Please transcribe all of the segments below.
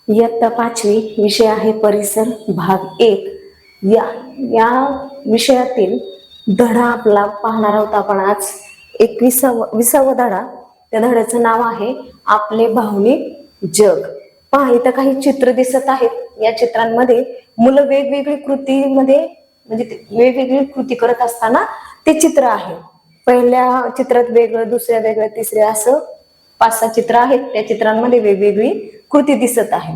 इयत्ता 5वी विषय आहे परिसर भाग 1. या विषयातील धडा आपला पाहणार आहोत आपण आज 21वा धडा. त्या धड्याचं नाव आहे आपले भावनिक जग. पहा, इथं काही चित्र दिसत आहेत. या चित्रांमध्ये मुलं वेगवेगळी कृतीमध्ये म्हणजे वेगवेगळी कृती करत असताना ते चित्र आहे. पहिल्या चित्रात वेगळं, दुसऱ्या वेगळं, तिसऱ्या असं 5-6 चित्र आहेत. त्या चित्रांमध्ये वेगवेगळी कृती दिसत आहे.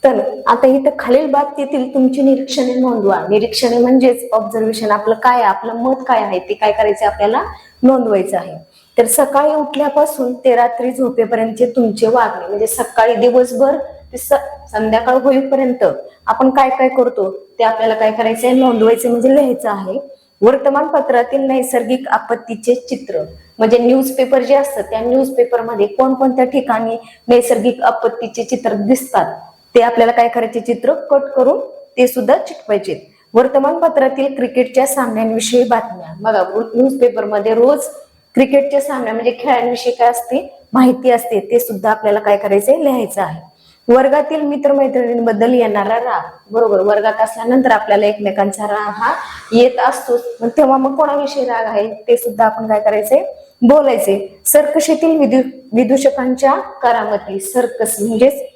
तर आता इथं खालील बाबतीतील तुमची निरीक्षणे नोंदवा. निरीक्षणे म्हणजेच ऑब्झर्वेशन. आपलं काय, आपलं मत काय आहे ते काय करायचं आपल्याला नोंदवायचं आहे. तर सकाळी उठल्यापासून ते रात्री झोपेपर्यंतचे तुमचे वागणे, म्हणजे सकाळी दिवसभर ते संध्याकाळ होईपर्यंत आपण काय काय करतो ते आपल्याला काय करायचंय, नोंदवायचं म्हणजे लिहायचं आहे. वर्तमानपत्रातील नैसर्गिक आपत्तीचे चित्र, म्हणजे न्यूजपेपर जे असतात त्या न्यूजपेपर मध्ये कोणकोणत्या ठिकाणी नैसर्गिक आपत्तीचे चित्र दिसतात ते आपल्याला काय करायचे, चित्र कट करून ते सुद्धा चिटवायचे. वर्तमानपत्रातील क्रिकेटच्या सामन्यांविषयी बातम्या. बघा, न्यूजपेपर मध्ये रोज क्रिकेटच्या सामन्या म्हणजे खेळांविषयी काय असते, माहिती असते, ते सुद्धा आपल्याला काय करायचंय, लिहायचं आहे. वर्गातील मित्रमैत्रिणींबद्दल येणारा राग. बरोबर, वर्गात असल्यानंतर आपल्याला एकमेकांचा राग हा येत असतोच, तेव्हा मग कोणाविषयी राग आहे ते सुद्धा आपण काय करायचंय, बोलायचे. सर्कशीतील विदूषकांच्या करामती. सर्कस म्हणजेच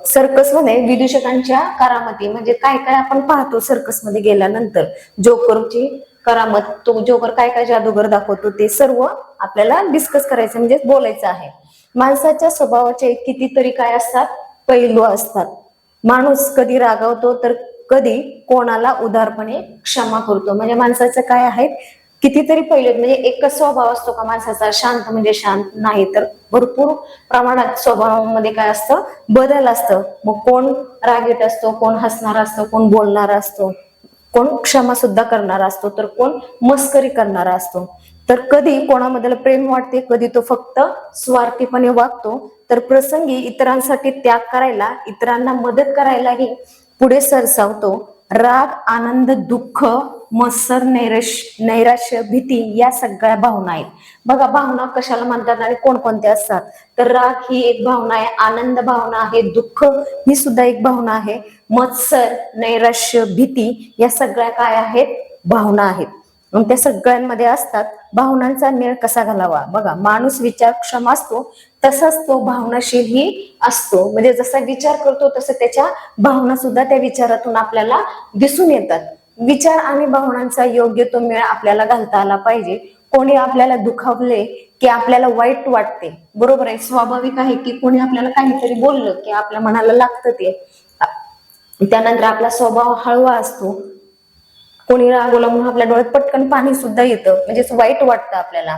सर्कस मध्ये विदूषकांच्या करामती म्हणजे काय काय आपण पाहतो सर्कस मध्ये गेल्यानंतर. जोकरची करामत, तो जोकर काय काय जादूगर दाखवतो ते सर्व आपल्याला डिस्कस करायचं म्हणजे बोलायचं आहे. माणसाच्या स्वभावाचे कितीतरी काय असतात, पैलू असतात. माणूस कधी रागावतो तर कधी कोणाला उदारपणे क्षमा करतो. म्हणजे माणसाचं काय आहे, कितीतरी पैलू, म्हणजे एकच स्वभाव असतो का माणसाचा, शांत म्हणजे शांत नाही, तर भरपूर प्रमाणात स्वभावामध्ये काय असतं, बदल असतं. मग कोण रागीट असतो, कोण हसणारा असतो, कोण बोलणारा असतो, कोण क्षमा सुद्धा करणारा असतो, तर कोण मस्करी करणारा असतो. तर कधी कोणाबद्दल प्रेम वाटते, कधी तो फक्त स्वार्थीपणे वागतो, तर प्रसंगी इतरांसाठी त्याग करायला, इतरांना मदत करायलाही पुढे सरसावतो. राग, आनंद, दुःख, मत्सर, नैराश्य, भीती या सगळ्या भावना आहेत. बघा, भावना कशाला म्हणतात आणि कोणकोणत्या असतात, तर राग ही एक भावना आहे, आनंद भावना आहे, दुःख ही सुद्धा एक भावना आहे, मत्सर, नैराश्य, भीती या सगळ्या काय आहेत, भावना आहेत. मग त्या सगळ्यांमध्ये असतात. भावनांचा मेळ कसा घालावा. बघा, माणूस विचारक्षम असतो तसाच तो भावनाशील ही असतो. म्हणजे जसा विचार करतो तसं त्याच्या भावना सुद्धा त्या विचारातून आपल्याला दिसून येतात. विचार आणि भावनांचा योग्य तो मेळ आपल्याला घालता आला पाहिजे. कोणी आपल्याला दुखावले की आपल्याला वाईट वाटते, बरोबर आहे, स्वाभाविक आहे की कोणी आपल्याला काहीतरी बोललं की आपल्या मनाला लागतं ते. त्यानंतर आपला स्वभाव हळवा असतो. कोणी रागवलं म्हणून आपल्या डोळ्यात पटकन पाणी सुद्धा येतं, म्हणजे वाईट वाटतं आपल्याला.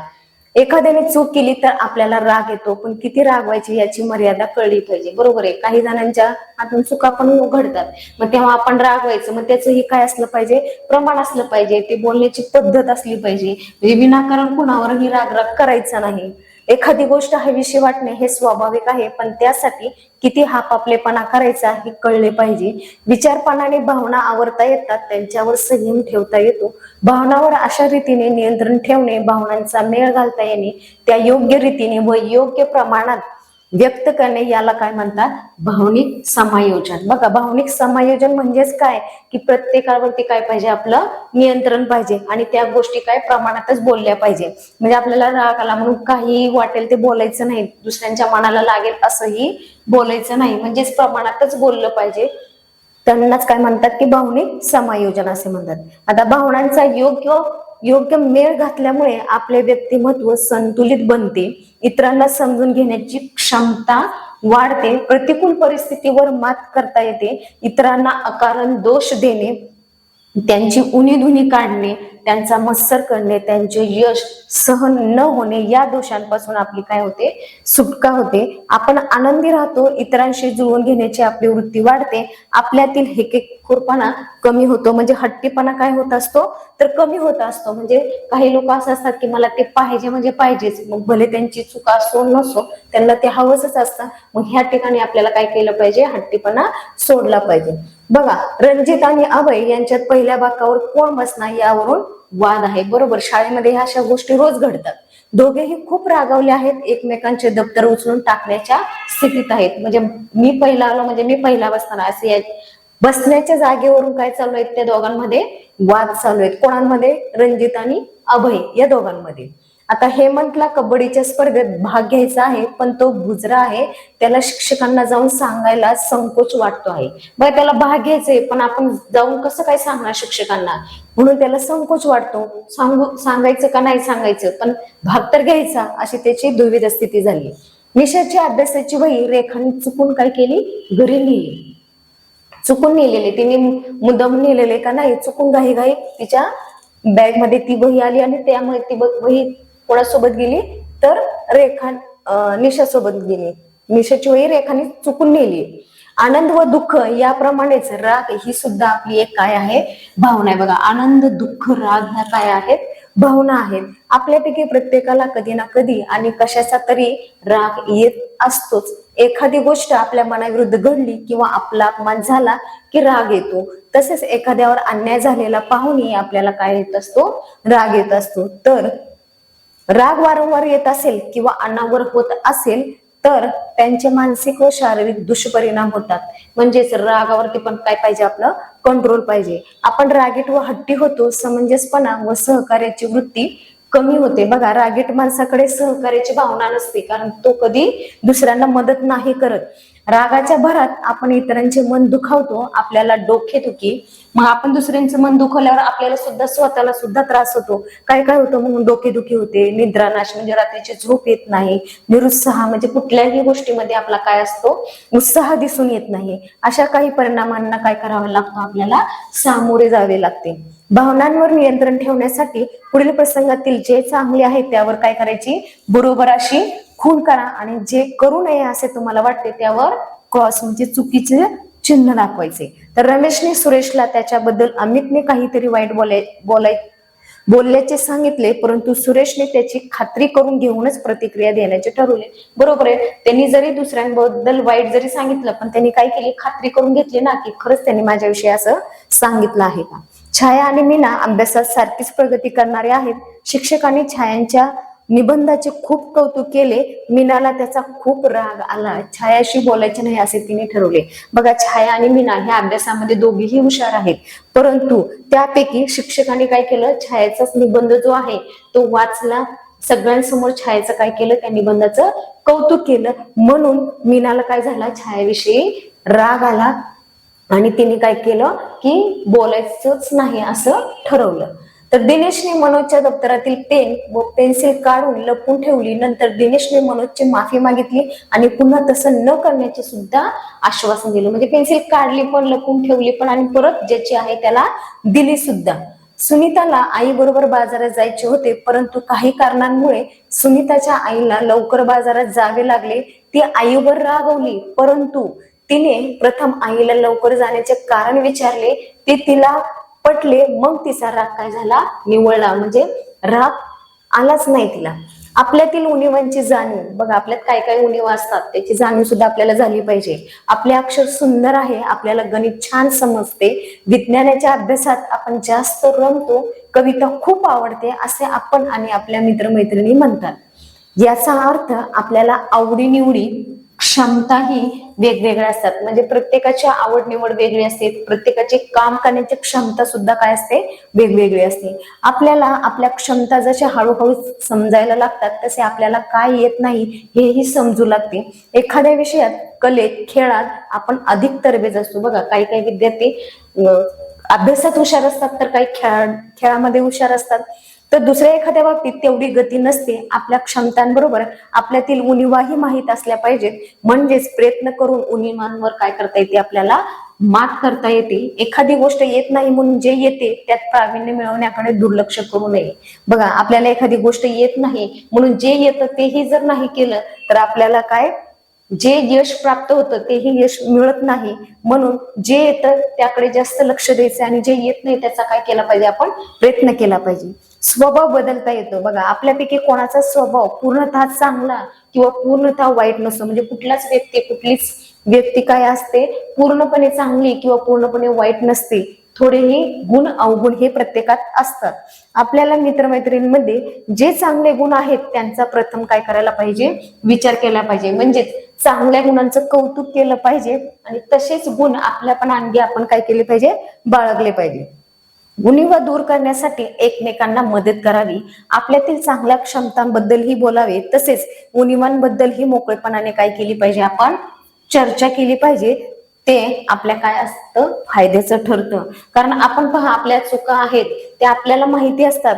एखाद्याने चूक केली तर आपल्याला राग येतो, पण किती रागवायची याची मर्यादा कळली पाहिजे, बरोबर आहे. काही जणांच्या हातून चुका पण घडतात, मग तेव्हा आपण रागवायचं, मग त्याचंही काय असलं पाहिजे, प्रमाण असलं पाहिजे, ते बोलण्याची पद्धत असली पाहिजे. म्हणजे विनाकारण कुणावरही राग करायचा नाही. एखादी गोष्ट हवीशी वाटणे हे स्वाभाविक आहे, पण त्यासाठी किती हापापलेपणा करायचा हे कळले पाहिजे. विचारपणाने भावना आवरता येतात, त्यांच्यावर संयम ठेवता येतो. भावनावर अशा रीतीने नियंत्रण ठेवणे, भावनांचा मेळ घालता येणे, त्या योग्य रीतीने व योग्य प्रमाणात व्यक्त करणे याला काय म्हणतात, भावनिक समायोजन. बघा, भावनिक समायोजन म्हणजेच काय की प्रत्येकावरती काय पाहिजे, आपलं नियंत्रण पाहिजे आणि त्या गोष्टी काय प्रमाणातच बोलल्या पाहिजे. म्हणजे आपल्याला राग आला म्हणून काही वाटेल ते बोलायचं नाही, दुसऱ्यांच्या मनाला लागेल असंही बोलायचं नाही, म्हणजेच प्रमाणातच बोललं पाहिजे. त्यांनाच काय म्हणतात की भावनिक समायोजन असे म्हणतात. आता भावनांचा योग्य मेळ घातल्यामुळे आपले व्यक्तिमत्व संतुलित बनते, इतरांना समजून घेण्याची क्षमता वाढते, प्रतिकूल परिस्थितीवर मात करता येते, इतरांना अकारण दोष देणे, त्यांची उणीधुनी काढणे, त्यांचा मत्सर करणे, त्यांचे यश सहन न होणे या दोषांपासून आपली काय होते, सुटका होते. आपण आनंदी राहतो, इतरांशी जुळवून घेण्याची आपली वृत्ती वाढते, आपल्यातील हेकेखोरपणा कमी होतो, म्हणजे हट्टीपणा काय होत असतो, तर कमी होत असतो. म्हणजे काही लोक असं असतात की मला ते पाहिजे म्हणजे पाहिजेच, मग भले त्यांची चुका असो नसो त्यांना ते हवंच असतं. मग ह्या ठिकाणी आपल्याला काय केलं पाहिजे, हट्टीपणा सोडला पाहिजे. बघा, रणजित आणि अभय यांच्यात पहिल्या बाकावर कोण बसणार यावरून वाद आहे, बरोबर. शाळेमध्ये ह्या अशा गोष्टी रोज घडतात. दोघेही खूप रागावले आहेत, एकमेकांचे दप्तर उचलून टाकण्याच्या स्थितीत आहेत. म्हणजे मी पहिला आलो म्हणजे मी पहिला बसताना असे बसण्याच्या जागेवरून काय चालू आहेत, त्या दोघांमध्ये वाद चालू आहेत. कोणामध्ये? रणजित आणि अभय या दोघांमध्ये. आता हेमंतला कबड्डीच्या स्पर्धेत भाग घ्यायचा आहे, पण तो बुजरा आहे, त्याला शिक्षकांना जाऊन सांगायला संकोच वाटतो आहे. बरं, त्याला भाग घ्यायचंय पण आपण जाऊन कसं काय सांगणार शिक्षकांना, म्हणून त्याला संकोच वाटतो. सांगायचं का नाही सांगायचं, पण भाग तर घ्यायचा, अशी त्याची दुविधा स्थिती झाली. निशाची अभ्यासाची वही रेखाने चुकून काय केली, घरी लिहिली. चुकून नेलेले, तिने मुद्दाम नेलेले का नाही, चुकून घाई तिच्या बॅग मध्ये ती वही आली आणि त्यामुळे ती वही कोणासोबत गेली तर निशा सोबत गेली. निशाची वही रेखाने चुकून नेली. आनंद व दुःख याप्रमाणेच राग ही सुद्धा आपली एक काय आहे, भावना आहे. बघा, आनंद, दुःख, राग ह्या काय आहेत, भावना आहेत. आपल्यापैकी प्रत्येकाला कधी ना कधी आणि कशाचा तरी राग येत असतोच. एखादी गोष्ट आपल्या मनाविरुद्ध घडली किंवा आपला अपमान झाला की राग येतो. तसेच एखाद्यावर अन्याय झालेला पाहूनही आपल्याला काय येत असतो, राग येत असतो. तर राग वारंवार येत असेल किंवा अनावर होत असेल तर त्यांचे मानसिक व शारीरिक दुष्परिणाम होतात. म्हणजेच रागावरती पण काय पाहिजे, आपलं कंट्रोल पाहिजे. आपण रागीट व हट्टी होतो, समंजसपणा व सहकार्याची वृत्ती कमी होते. बघा, रागीट माणसाकडे सहकार्याची भावना नसते, कारण तो कधी दुसऱ्यांना मदत नाही करत. रागाच्या भरात आपण इतरांचे मन दुखावतो, आपल्याला डोकेदुखी, मग आपण दुसऱ्यांचं मन दुखवल्यावर आपल्याला सुद्धा स्वतःला सुद्धा त्रास होतो. काय काय होतं, म्हणून डोकेदुखी होते, निद्रानाश म्हणजे रात्रीची झोप येत नाही, निरुत्साह म्हणजे कुठल्याही गोष्टीमध्ये आपला काय असतो, उत्साह दिसून येत नाही. अशा काही परिणामांना काय करावं लागतं, आपल्याला सामोरे जावे लागते. भावनांवर नियंत्रण ठेवण्यासाठी पुढील प्रसंगातील जे चांगले आहे त्यावर काय करायची, बरोबर अशी खूण करा, आणि जे करू नये असे तुम्हाला वाटते त्यावर क्रॉस म्हणजे चुकीचे चिन्ह दाखवायचे. तर रमेशने सुरेशला त्याच्याबद्दल अमितने काहीतरी वाईट बोलल्याचे सांगितले, परंतु सुरेशने त्याची खात्री करून घेऊनच प्रतिक्रिया देण्याचे ठरवले. बरोबर आहे, त्यांनी जरी दुसऱ्यांबद्दल वाईट जरी सांगितलं, पण त्यांनी काय केली, खात्री करून घेतली ना की खरंच त्यांनी माझ्याविषयी असं सांगितलं आहे का. छाया आणि मीना अभ्यासात सारखीच प्रगती करणारे आहेत. शिक्षकांनी छायांच्या निबंधाचे खूप कौतुक केले. मीनाला त्याचा खूप राग आला. छायाशी बोलायचे नाही असे तिने ठरवले. बघा, छाया आणि मीना ह्या अभ्यासामध्ये दोघेही हुशार आहेत, परंतु त्यापैकी शिक्षकांनी काय केलं, छायाचाच निबंध जो आहे तो वाचला. सगळ्यांसमोर छायाचं काय केलं, त्या निबंधाचं कौतुक केलं. म्हणून मीनाला काय झाला, छायाविषयी राग आला आणि तिने काय केलं की बोलायचंच नाही असं ठरवलं. तर दिनेशने मनोजच्या दप्तरातील पेन व पेन्सिल काढून लपून ठेवली. नंतर दिनेशने मनोजची माफी मागितली आणि पुन्हा तसं न करण्याचे सुद्धा आश्वासन दिलं. म्हणजे पेन्सिल काढली पण लपून ठेवली पण, आणि परत ज्याची आहे त्याला दिली सुद्धा. सुनीताला आई बरोबर बाजारात जायचे होते, परंतु काही कारणांमुळे सुनीताच्या आईला लवकर बाजारात जावे लागले. ती आईवर रागवली, परंतु तिने प्रथम आईला लवकर जाण्याचे कारण विचारले, ते तिला पटले. मग तिचा राग काय झाला, निवळला. म्हणजे राग आलाच नाही तिला. आपल्यातील उणिवांची जाणीव, बघा आपल्यात काय काय उणिवा असतात त्याची जाणीव सुद्धा आपल्याला झाली पाहिजे. आपले अक्षर सुंदर आहे, आपल्याला गणित छान समजते, विज्ञानाच्या अभ्यासात आपण जास्त रमतो, कविता खूप आवडते असे आपण आणि आपल्या मित्रमैत्रिणी म्हणतात. याचा अर्थ आपल्याला आवडीनिवडी, क्षमताही वेगवेगळ्या असतात. म्हणजे प्रत्येकाची आवड निवड वेगळी असते, प्रत्येकाची काम करण्याची क्षमता सुद्धा काय असते, वेगवेगळी असते. आपल्याला आपल्या क्षमता जशा हळूहळू समजायला लागतात तसे आपल्याला काय येत नाही हेही समजू लागते. एखाद्या विषयात, कलेत, खेळात आपण अधिक तरबेज असतो. बघा, काही काही विद्यार्थी अभ्यासात हुशार असतात तर काही खेळामध्ये हुशार असतात, तर दुसऱ्या एखाद्या बाबतीत तेवढी गती नसते. आपल्या क्षमतांबरोबर आपल्यातील उणिवाही माहीत असल्या पाहिजेत, म्हणजेच प्रयत्न करून उणिवांवर काय करता येते, आपल्याला मात करता येते. एखादी गोष्ट येत नाही म्हणून जे येते त्यात प्रावीण्य मिळवण्याकडे दुर्लक्ष करू नये. बघा, आपल्याला एखादी गोष्ट येत नाही म्हणून जे येतं तेही जर नाही केलं तर आपल्याला काय, जे यश प्राप्त होतं तेही यश मिळत नाही. म्हणून जे येतं त्याकडे जास्त लक्ष द्यायचं आणि जे येत नाही त्याचा काय केला पाहिजे, आपण प्रयत्न केला पाहिजे. स्वभाव बदलता येतो. बघा, आपल्यापैकी कोणाचा स्वभाव पूर्णतः चांगला किंवा पूर्णतः वाईट नसतो. म्हणजे कुठलीच व्यक्ती काय असते, पूर्णपणे चांगली किंवा पूर्णपणे वाईट नसते. थोडेही गुण अवगुण हे प्रत्येकात असतात. आपल्याला मित्रमैत्रिणींमध्ये जे चांगले गुण आहेत त्यांचा प्रथम काय करायला पाहिजे, विचार केला पाहिजे. म्हणजेच चांगल्या गुणांचं कौतुक केलं पाहिजे आणि तसेच गुण आपल्या पण अंगी आपण काय केले पाहिजे, बाळगले पाहिजे. उणिवा दूर करण्यासाठी एकमेकांना मदत करावी, आपल्यातील चांगल्या क्षमतांबद्दलही बोलावे, तसेच उणिवांबद्दलही मोकळेपणाने काय केली पाहिजे, आपण चर्चा केली पाहिजे. ते आपल्या काय असतं, फायद्याचं ठरतं. कारण आपण पहा, आपल्या चुका आहेत त्या आपल्याला माहिती असतात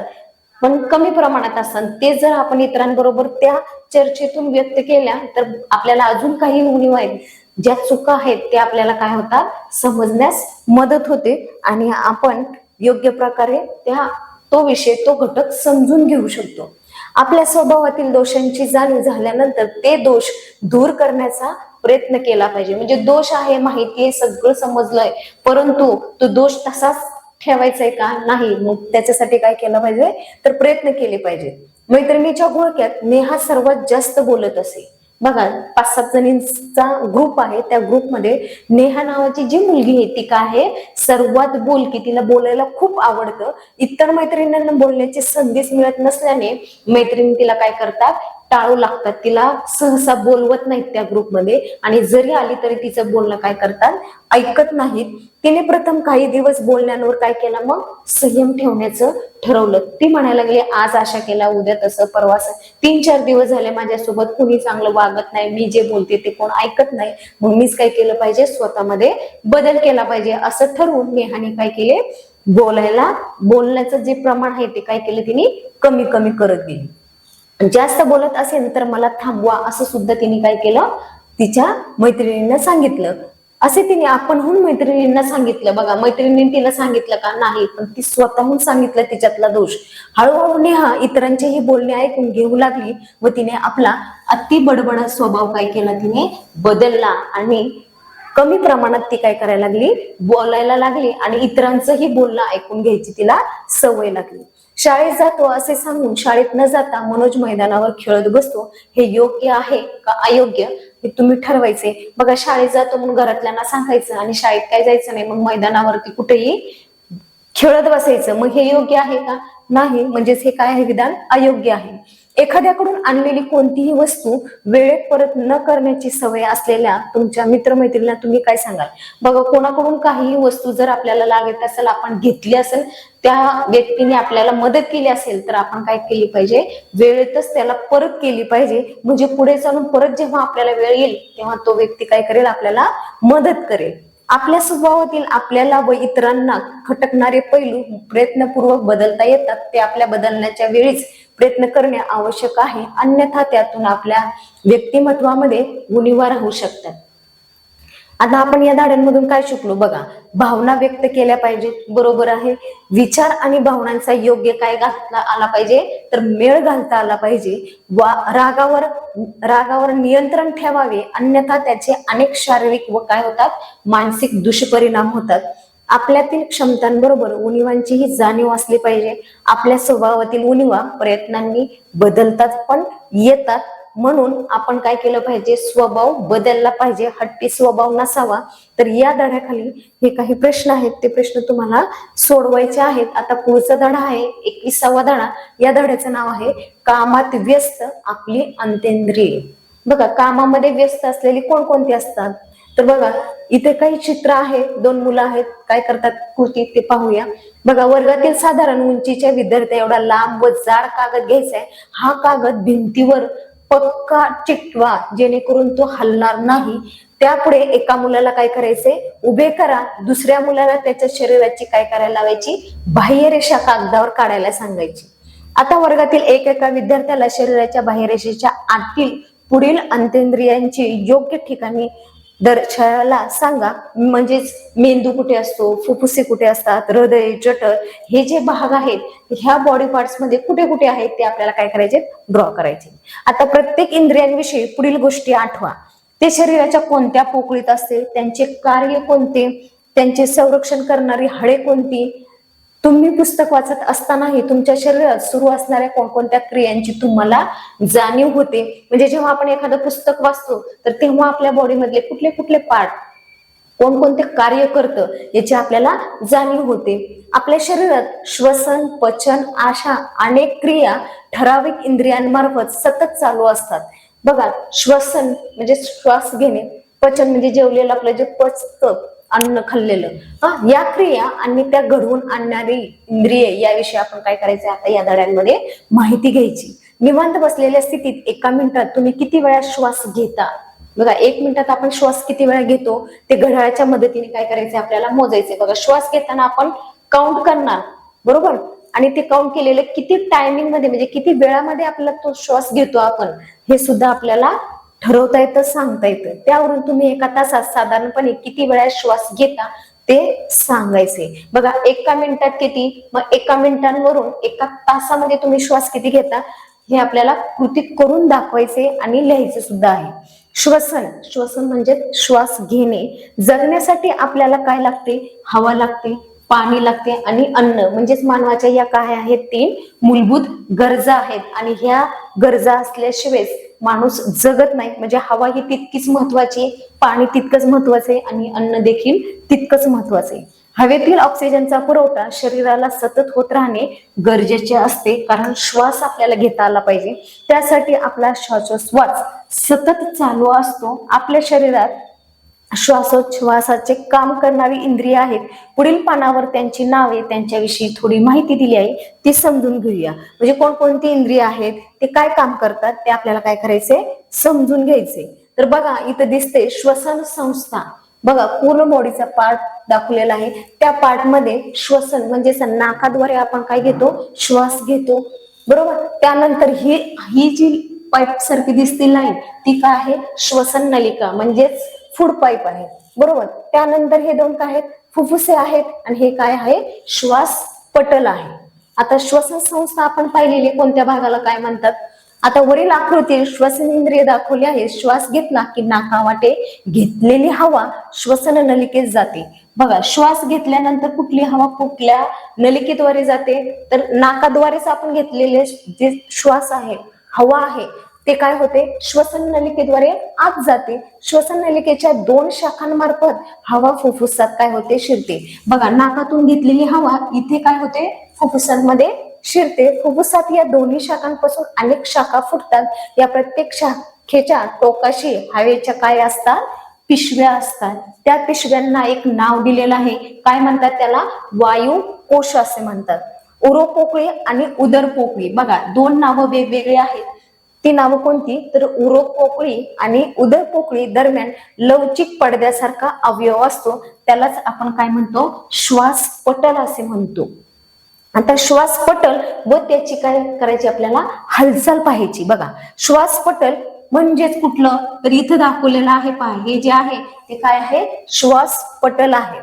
पण कमी प्रमाणात असतात. ते जर आपण इतरांबरोबर त्या चर्चेतून व्यक्त केल्या तर आपल्याला अजून काही उणिवा आहेत, ज्या चुका आहेत त्या आपल्याला काय होतात, समजण्यास मदत होते आणि आपण योग्य प्रकारे तो विषय, तो घटक समजून घेऊ शकतो. आपल्या स्वभावातील दोषांची जाणीव झाल्यानंतर ते दोष दूर करण्याचा प्रयत्न केला पाहिजे. म्हणजे दोष आहे, माहिती आहे, सगळं समजलंय, परंतु तो दोष तसाच ठेवायचा आहे का, नाही. मग त्याच्यासाठी काय केलं पाहिजे, तर प्रयत्न केले पाहिजे. मैत्रिणीच्या घोळक्यात नेहा सर्वात जास्त बोलत असे. बघा, 5-7 जणींचा ग्रुप आहे, त्या ग्रुपमध्ये नेहा नावाची जी मुलगी आहे ती काय आहे, सर्वात बोलकी, तिला बोलायला खूप आवडतं. इतर मैत्रिणींना बोलण्याची संधीच मिळत नसल्याने मैत्रिणी तिला काय करतात, टाळू लागतात, तिला सहसा बोलवत नाहीत त्या ग्रुपमध्ये. आणि जरी आली तरी तिचं बोलणं काय करतात, ऐकत नाहीत. तिने प्रथम काही दिवस बोलण्यावर काय केलं, मग संयम ठेवण्याचं ठरवलं. ती म्हणायला लागली, आज आशा केला, उद्या तसं, परवा 3-4 दिवस झाले माझ्यासोबत कुणी चांगलं वागत नाही, मी जे बोलते ते कोण ऐकत नाही, मग मीच काय केलं पाहिजे, स्वतःमध्ये बदल केला पाहिजे. असं ठरवून नेहाने काय केले, बोलण्याचं जे प्रमाण आहे ते काय केलं, तिने कमी कमी करत गेली. जास्त बोलत असेल तर मला थांबवा, असं सुद्धा तिने काय केलं, तिच्या मैत्रिणींना सांगितलं. असे तिने आपणहून मैत्रिणींना सांगितलं. बघा, मैत्रिणींनी तिला सांगितलं का, नाही, पण ती स्वतःहून सांगितलं तिच्यातला दोष. हळूहळू नेहा इतरांचेही बोलणे ऐकून घेऊ लागली व तिने आपला अति बडबडा स्वभाव काय केला, तिने बदलला आणि कमी प्रमाणात ती काय करायला लागली, बोलायला लागली आणि इतरांचंही बोलणं ऐकून घ्यायची तिला सवय लागली. शाळेत जातो असे सांगून शाळेत न जाता मनोज मैदानावर खेळत बसतो, हे योग्य आहे का अयोग्य हे तुम्ही ठरवायचे. बघा, शाळेत जातो म्हणून घरातल्यांना सांगायचं आणि शाळेत काय जायचं नाही, मग मैदानावरती कुठेही खेळत बसायचं, मग हे योग्य आहे का, नाही. म्हणजेच हे काय आहे, विधान अयोग्य आहे. एखाद्याकडून आणलेली कोणतीही वस्तू वेळेत परत न करण्याची सवय असलेल्या तुमच्या मित्रमैत्रिणींना तुम्ही काय सांगाल. बघा, कोणाकडून काहीही वस्तू जर आपल्याला लागत असेल, आपण घेतली असेल, त्या व्यक्तीने आपल्याला मदत केली असेल तर आपण काय केली पाहिजे, वेळेतच त्याला परत केली पाहिजे. म्हणजे पुढे चालून परत जेव्हा आपल्याला वेळ येईल तेव्हा तो व्यक्ती काय करेल, आपल्याला मदत करेल. आपल्या स्वभावातील आपल्याला व इतरांना खटकणारे पैलू प्रयत्नपूर्वक बदलता येतात. ते आपल्या बदलण्याच्या वेळीच प्रयत्न करणे आवश्यक आहे, अन्यथा त्यातून आपल्या व्यक्तिमत्वामध्ये उणिवा राहू शकतात. आता आपण या धड्यांमधून काय शिकलो, बघा, भावना व्यक्त केल्या पाहिजेत, बरोबर आहे. विचार आणि भावनांचा योग्य काय घालता आला पाहिजे, तर मेळ घालता आला पाहिजे. रागावर नियंत्रण ठेवावे, अन्यथा त्याचे अनेक शारीरिक व काय होतात, मानसिक दुष्परिणाम होतात. आपल्यातील क्षमतांबरोबर उणिवांचीही जाणीव असली पाहिजे. आपल्या स्वभावातील उणिवा प्रयत्नांनी बदलतात पण येतात, म्हणून आपण काय केलं पाहिजे, स्वभाव बदलला पाहिजे, हट्टी स्वभाव नसावा. तर या धड्याखाली हे काही प्रश्न आहेत, ते प्रश्न तुम्हाला सोडवायचे आहेत. आता पुढचा धडा आहे 21वा धडा. या धड्याचं नाव आहे कामात व्यस्त आपली अंतेंद्रिये. बघा, कामामध्ये व्यस्त असलेली कोणकोणती असतात, तर बघा, इथे काही चित्र आहे, 2 मुलं आहेत, काय करतात कृती ते पाहूया. बघा, वर्गातील साधारण उंचीच्या विद्यार्थी एवढा लांब व जाड कागद घ्यायचा आहे. हा कागद भिंतीवर पक्का चिकटवा, जेणेकरून तो हलणार नाही. त्यापुढे एका मुलाला काय करायचंय, उभे करा. दुसऱ्या मुलाला त्याच्या शरीराची काय करायला लावायची, बाह्यरेषा कागदावर काढायला सांगायची. आता वर्गातील एका विद्यार्थ्याला शरीराच्या बाह्यरेषेच्या आतील पुढील अंतेंद्रियांची योग्य ठिकाणी दर्शनाला सांगा. म्हणजेच मेंदू कुठे असतो, फुफ्फुसे कुठे असतात, हृदय, जठर, हे जे भाग आहेत ह्या बॉडी पार्ट्स मध्ये कुठे कुठे आहेत ते आपल्याला काय करायचे, ड्रॉ करायचे. आता प्रत्येक इंद्रियांविषयी पुढील गोष्टी आठवा. ते शरीराच्या कोणत्या पोकळीत असते, त्यांचे कार्य कोणते, त्यांचे संरक्षण करणारी हाडे कोणती. तुम्ही पुस्तक वाचत असतानाही तुमच्या शरीरात सुरू असणाऱ्या कोणकोणत्या क्रियांची तुम्हाला जाणीव होते. म्हणजे जेव्हा आपण एखादं पुस्तक वाचतो तर तेव्हा आपल्या बॉडी मधले कुठले कुठले पार्ट कोणकोणते कार्य करतं याची आपल्याला जाणीव होते. आपल्या शरीरात श्वसन, पचन अशा अनेक क्रिया ठराविक इंद्रियांमार्फत सतत चालू असतात. बघा, श्वसन म्हणजे श्वास घेणे, पचन म्हणजे जेवलेलं आपलं जे पचतं अन्न खाल्लेलं, या क्रिया आणि त्या घडवून आणणारी इंद्रिय याविषयी आपण काय करायचं आता या धड्यांमध्ये माहिती घ्यायची. निवांत बसलेल्या स्थितीत एका मिनिटात तुम्ही किती वेळा श्वास घेता? बघा, 1 मिनिटात आपण श्वास किती वेळा घेतो ते घड्याळाच्या मदतीने काय करायचे आपल्याला मोजायचे. बघा, श्वास घेताना आपण काउंट करणार, बरोबर, आणि ते काउंट केलेलं किती टायमिंग मध्ये म्हणजे किती वेळामध्ये आपल्याला तो श्वास घेतो आपण हे सुद्धा आपल्याला ठरवता येतं, सांगता येतं. त्यावरून तुम्ही एका तासात साधारणपणे किती वेळा श्वास घेता ते सांगायचे. बघा, एका मिनिटात किती, मग एका मिनिटांवरून एका तासामध्ये तुम्ही श्वास किती घेता हे आपल्याला कृतीत करून दाखवायचे आणि लिहायचे सुद्धा आहे. श्वसन म्हणजे श्वास घेणे. जगण्यासाठी आपल्याला काय लागते? हवा लागते, पाणी लागते आणि अन्न म्हणजेच मानवाच्या या काय आहेत 3 मूलभूत गरजा आहेत. आणि ह्या गरजा असल्याशिवाय माणूस जगत नाही. म्हणजे हवा ही तितकीच महत्वाची, पाणी तितकंच महत्वाचे आणि अन्न देखील तितकंच महत्वाचे. हवेतील ऑक्सिजनचा पुरवठा शरीराला सतत होत राहणे गरजेचे असते, कारण श्वास आपल्याला घेता आला पाहिजे. त्यासाठी आपला श्वासोच्छ्वास सतत चालू असतो. आपल्या शरीरात श्वासोच्छ्वासाचे काम करणारी इंद्रिय आहेत. पुढील पानावर त्यांची नावे, त्यांच्याविषयी थोडी माहिती दिली आहे, ती समजून घेऊया. म्हणजे कोणकोणती इंद्रिय आहेत, ते काय काम करतात ते आपल्याला काय करायचे, समजून घ्यायचे. तर बघा, इथं दिसते श्वसन संस्था. बघा, पूर्ण बॉडीचा पार्ट दाखवलेला आहे. त्या पार्ट मध्ये श्वसन म्हणजे नाकाद्वारे आपण काय घेतो, श्वास घेतो, बरोबर. त्यानंतर ही जी पाईप सारखी दिसते लाईन, ती काय आहे, श्वसन नलिका म्हणजेच फूड पाईप आहे, बरोबर. त्यानंतर हे 2 काय आहेत, फुफ्फुसे आहेत आणि हे काय आहे, श्वास पटल आहे. आता श्वसन संस्था आपण पाहिलेली कोणत्या भागाला काय म्हणतात? आता वरील आकृतीत श्वसन इंद्रिय दाखवले आहे. श्वास घेतला की नाकावाटे घेतलेली हवा श्वसन नलिकेत जाते. बघा, श्वास घेतल्यानंतर कुठली हवा कुठल्या नलिकेद्वारे जाते? तर नाकाद्वारेच आपण घेतलेले जे श्वास आहे, हवा आहे, ते काय होते, श्वसन नलिकेद्वारे आत जाते. श्वसन नलिकेच्या 2 शाखांमार्फत हवा फुफ्फुसात काय होते, शिरते. बघा, नाकातून घेतलेली हवा इथे काय होते, फुफ्फुसांमध्ये शिरते. फुफ्फुसात या दोन्ही शाखांपासून अनेक शाखा फुटतात. या प्रत्येक शाखेच्या टोकाशी हवेच्या काय असतात, पिशव्या असतात. त्या पिशव्यांना एक नाव दिलेलं आहे. काय म्हणतात त्याला? वायू कोश असे म्हणतात. उरोपोकळी आणि उदर पोकळी. बघा, 2 नावं वेगवेगळी आहेत. ती नावं कोणती? तर उरोपोकळी आणि उदर पोकळी दरम्यान लवचिक पडद्यासारखा अवयव असतो, त्यालाच आपण काय म्हणतो, श्वास पटल असे म्हणतो. आता श्वास पटल व त्याची काय करायची, आपल्याला हालचाल पाहायची. बघा, श्वास पटल म्हणजेच कुठलं, तर इथं दाखवलेलं आहे पहा, हे जे आहे ते काय आहे, श्वास पटल आहे.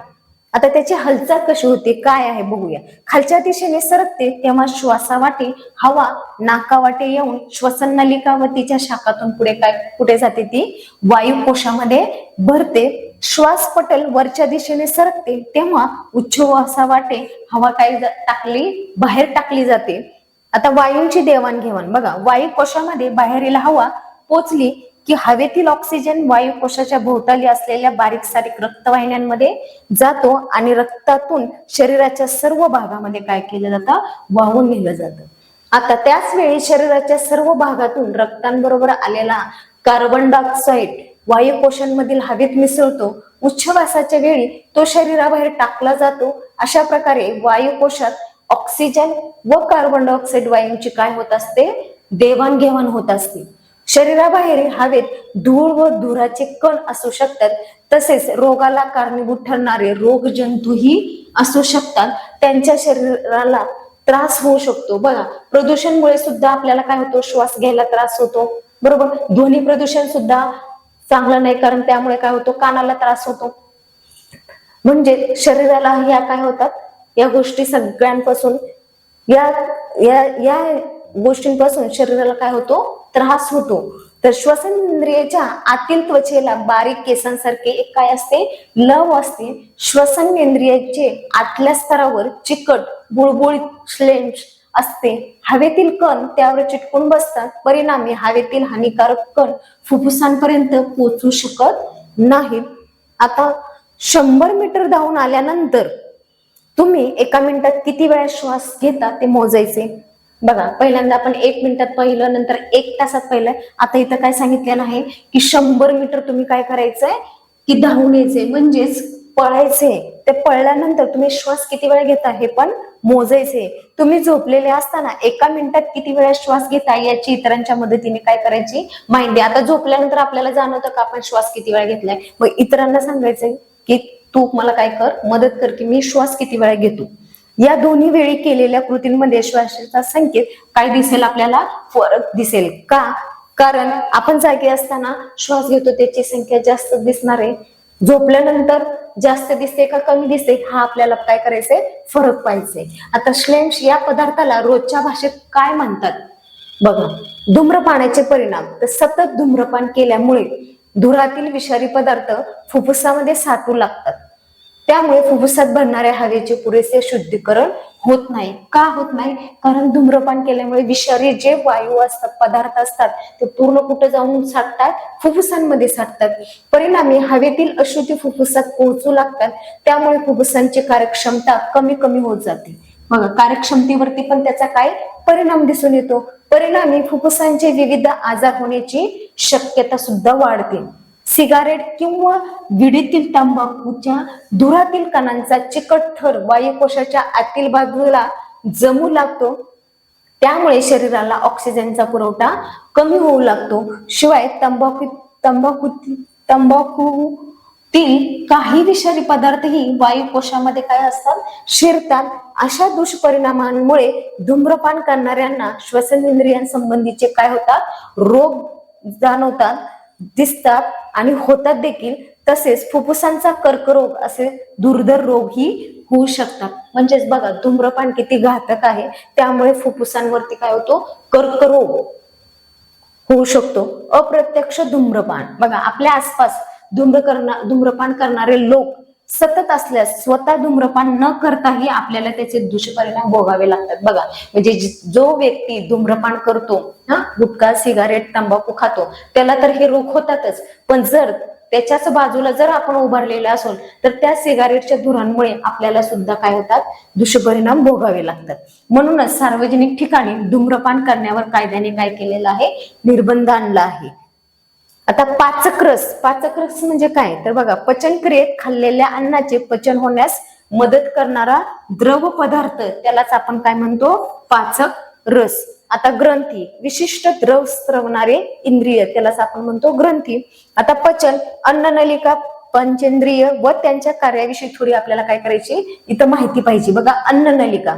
आता त्याची हालचाल कशी होते, काय आहे बघूया. खालच्या दिशेने सरकते तेव्हा श्वासावाटे हवा नाकावाटे येऊन श्वसन नलिका व तिच्या शाखातून पुढे काय कुठे जाते, ती वायुकोशामध्ये भरते. श्वास पटल वरच्या दिशेने सरकते तेव्हा उच्छ्वासावाटे हवा काय बाहेर टाकली जाते. आता वायूंची देवाणघेवाण. बघा, वायुकोशामध्ये बाहेरील हवा पोचली की हवेतील ऑक्सिजन वायुकोशाच्या भोवताली असलेल्या बारीक सारीक रक्तवाहिन्यांमध्ये जातो आणि रक्तातून शरीराच्या सर्व भागामध्ये काय केलं जातं, वाहून नेलं जातं. आता त्याच वेळी शरीराच्या सर्व भागातून रक्तांबरोबर आलेला कार्बन डायऑक्साईड वायुकोशांमधील हवेत मिसळतो. उच्छ्वासाच्या वेळी तो शरीराबाहेर टाकला जातो. अशा प्रकारे वायुकोशात ऑक्सिजन व कार्बन डायऑक्साईड वायूंची काय होत असते, देवाणघेवाण होत असते. शरीराबाहेर हवेत धूळ व धुराचे कण असू शकतात. तसेच रोगाला कारणीभूत ठरणारे रोगजंतूही असू शकतात. त्यांच्या शरीराला त्रास होऊ शकतो. बघा, प्रदूषणमुळे सुद्धा आपल्याला काय होतो, श्वास घ्यायला त्रास होतो, बरोबर. ध्वनी प्रदूषण सुद्धा चांगलं नाही, कारण त्यामुळे काय होतो, कानाला त्रास होतो. म्हणजे शरीराला ह्या काय होतात, या गोष्टी सगळ्यांपासून या या या गोष्टींपासून शरीराला काय होतो, त्रास होतो. तर श्वसन इंद्रियाच्या आतील त्वचेला बारीक केसांसारखे एक काय असते, लव असते. श्वसन इंद्रियाचे आतल्या स्तरावर चिकट बुळबुळीत श्लेष असते. हवेतील कण त्यावर चिटकून बसतात. परिणामी हवेतील हानिकारक कण फुफ्फुसांपर्यंत पोहोचू शकत नाहीत. आता 100 मीटर धावून आल्यानंतर तुम्ही एका मिनिटात किती वेळा श्वास घेता ते मोजायचे. बघा, पहिल्यांदा आपण 1 मिनिटात पाहिलं, नंतर 1 तासात पाहिलं. आता इथं काय सांगितलेलं आहे की 100 मीटर तुम्ही काय करायचंय की धावून यायचे, म्हणजेच पळायचे. ते पळल्यानंतर तुम्ही श्वास किती वेळा घेता हे पण मोजायचे. तुम्ही झोपलेले असताना एका मिनिटात किती वेळा श्वास घेता याची इतरांच्या मदतीने काय करायची माहिती. आता झोपल्यानंतर आपल्याला जाणवतं का आपण श्वास किती वेळा घेतलाय, मग इतरांना सांगायचंय की तू मला काय कर, मदत कर की मी श्वास किती वेळा घेतो. या दोन्ही वेळी केलेल्या कृतींमध्ये श्वासाचा संकेत काय दिसेल, आपल्याला फरक दिसेल. का? कारण आपण जागे असताना श्वास घेतो त्याची संख्या जास्त दिसणार आहे, झोपल्यानंतर जास्त दिसते का कमी दिसते हा आपल्याला काय करायचंय, फरक पाहिजे. आता श्लेष या पदार्थाला रोजच्या भाषेत काय म्हणतात बघा. धूम्रपानाचे परिणाम, तर सतत धूम्रपान केल्यामुळे धुरातील विषारी पदार्थ फुफ्फुसामध्ये साठू लागतात. त्यामुळे फुफ्फुसात भरणाऱ्या हवेचे पुरेसे शुद्धीकरण होत नाही. का होत नाही? कारण धूम्रपान केल्यामुळे विषारी जे वायू असतात, पदार्थ असतात, ते पूर्ण कुठे जाऊन साठतात, फुफ्फुसांमध्ये साठतात. परिणामी हवेतील अशुद्धी फुफ्फुसात पोहोचू लागतात. त्यामुळे फुफ्फुसांची कार्यक्षमता कमी कमी होत जाते. बघा, कार्यक्षमतेवरती पण त्याचा काय परिणाम दिसून येतो. परिणामी फुफ्फुसांचे विविध आजार होण्याची शक्यता सुद्धा वाढते. सिगारेट किंवा विडीतील तंबाखूच्या धुरातील कणांचा चिकट थर वायुकोशाच्या आतील बाजूला जमू लागतो. त्यामुळे शरीराला ऑक्सिजनचा पुरवठा कमी होऊ लागतो. शिवाय तंबाखूतील काही विषारी पदार्थही वायुकोशामध्ये काय असतात, शिरतात. अशा दुष्परिणामांमुळे धूम्रपान करणाऱ्यांना श्वसनेंद्रियांसंबंधीचे काय होतात, रोग जाणवतात, दिसतात आणि होतात देखील. तसेच फुफ्फुसांचा कर्करोग असे दुर्धर रोग ही होऊ शकतात. म्हणजेच बघा, धूम्रपान किती घातक आहे. त्यामुळे फुफ्फुसांवरती काय होतो, कर्करोग होऊ शकतो. अप्रत्यक्ष धूम्रपान, बघा आपल्या आसपास धूम्रपान करणारे लोक सतत असल्यास स्वतः धूम्रपान न करताही आपल्याला त्याचे दुष्परिणाम भोगावे लागतात. बघा, म्हणजे जो व्यक्ती धूम्रपान करतो, गुटखा, सिगारेट, तंबाखू खातो, त्याला तर हे रोग होतातच. पण जर त्याच्याच बाजूला जर आपण उभारलेला असो तर त्या सिगारेटच्या धुरांमुळे आपल्याला सुद्धा काय होतात, दुष्परिणाम भोगावे लागतात. म्हणूनच सार्वजनिक ठिकाणी धूम्रपान करण्यावर कायद्याने काय केलेलं आहे, निर्बंध आणला आहे. आता पाचक रस म्हणजे काय, तर बघा, पचन क्रियेत खाल्लेल्या अन्नाचे पचन होण्यास मदत करणारा द्रव पदार्थ, त्यालाच आपण काय म्हणतो, पाचक रस. आता ग्रंथी, विशिष्ट द्रव स्रवणारे इंद्रिय, त्यालाच आपण म्हणतो ग्रंथी. आता पचन, अन्ननलिका, पंचेंद्रिय व त्यांच्या कार्याविषयी थोडी आपल्याला काय करायची इथं माहिती पाहिजे. बघा, अन्ननलिका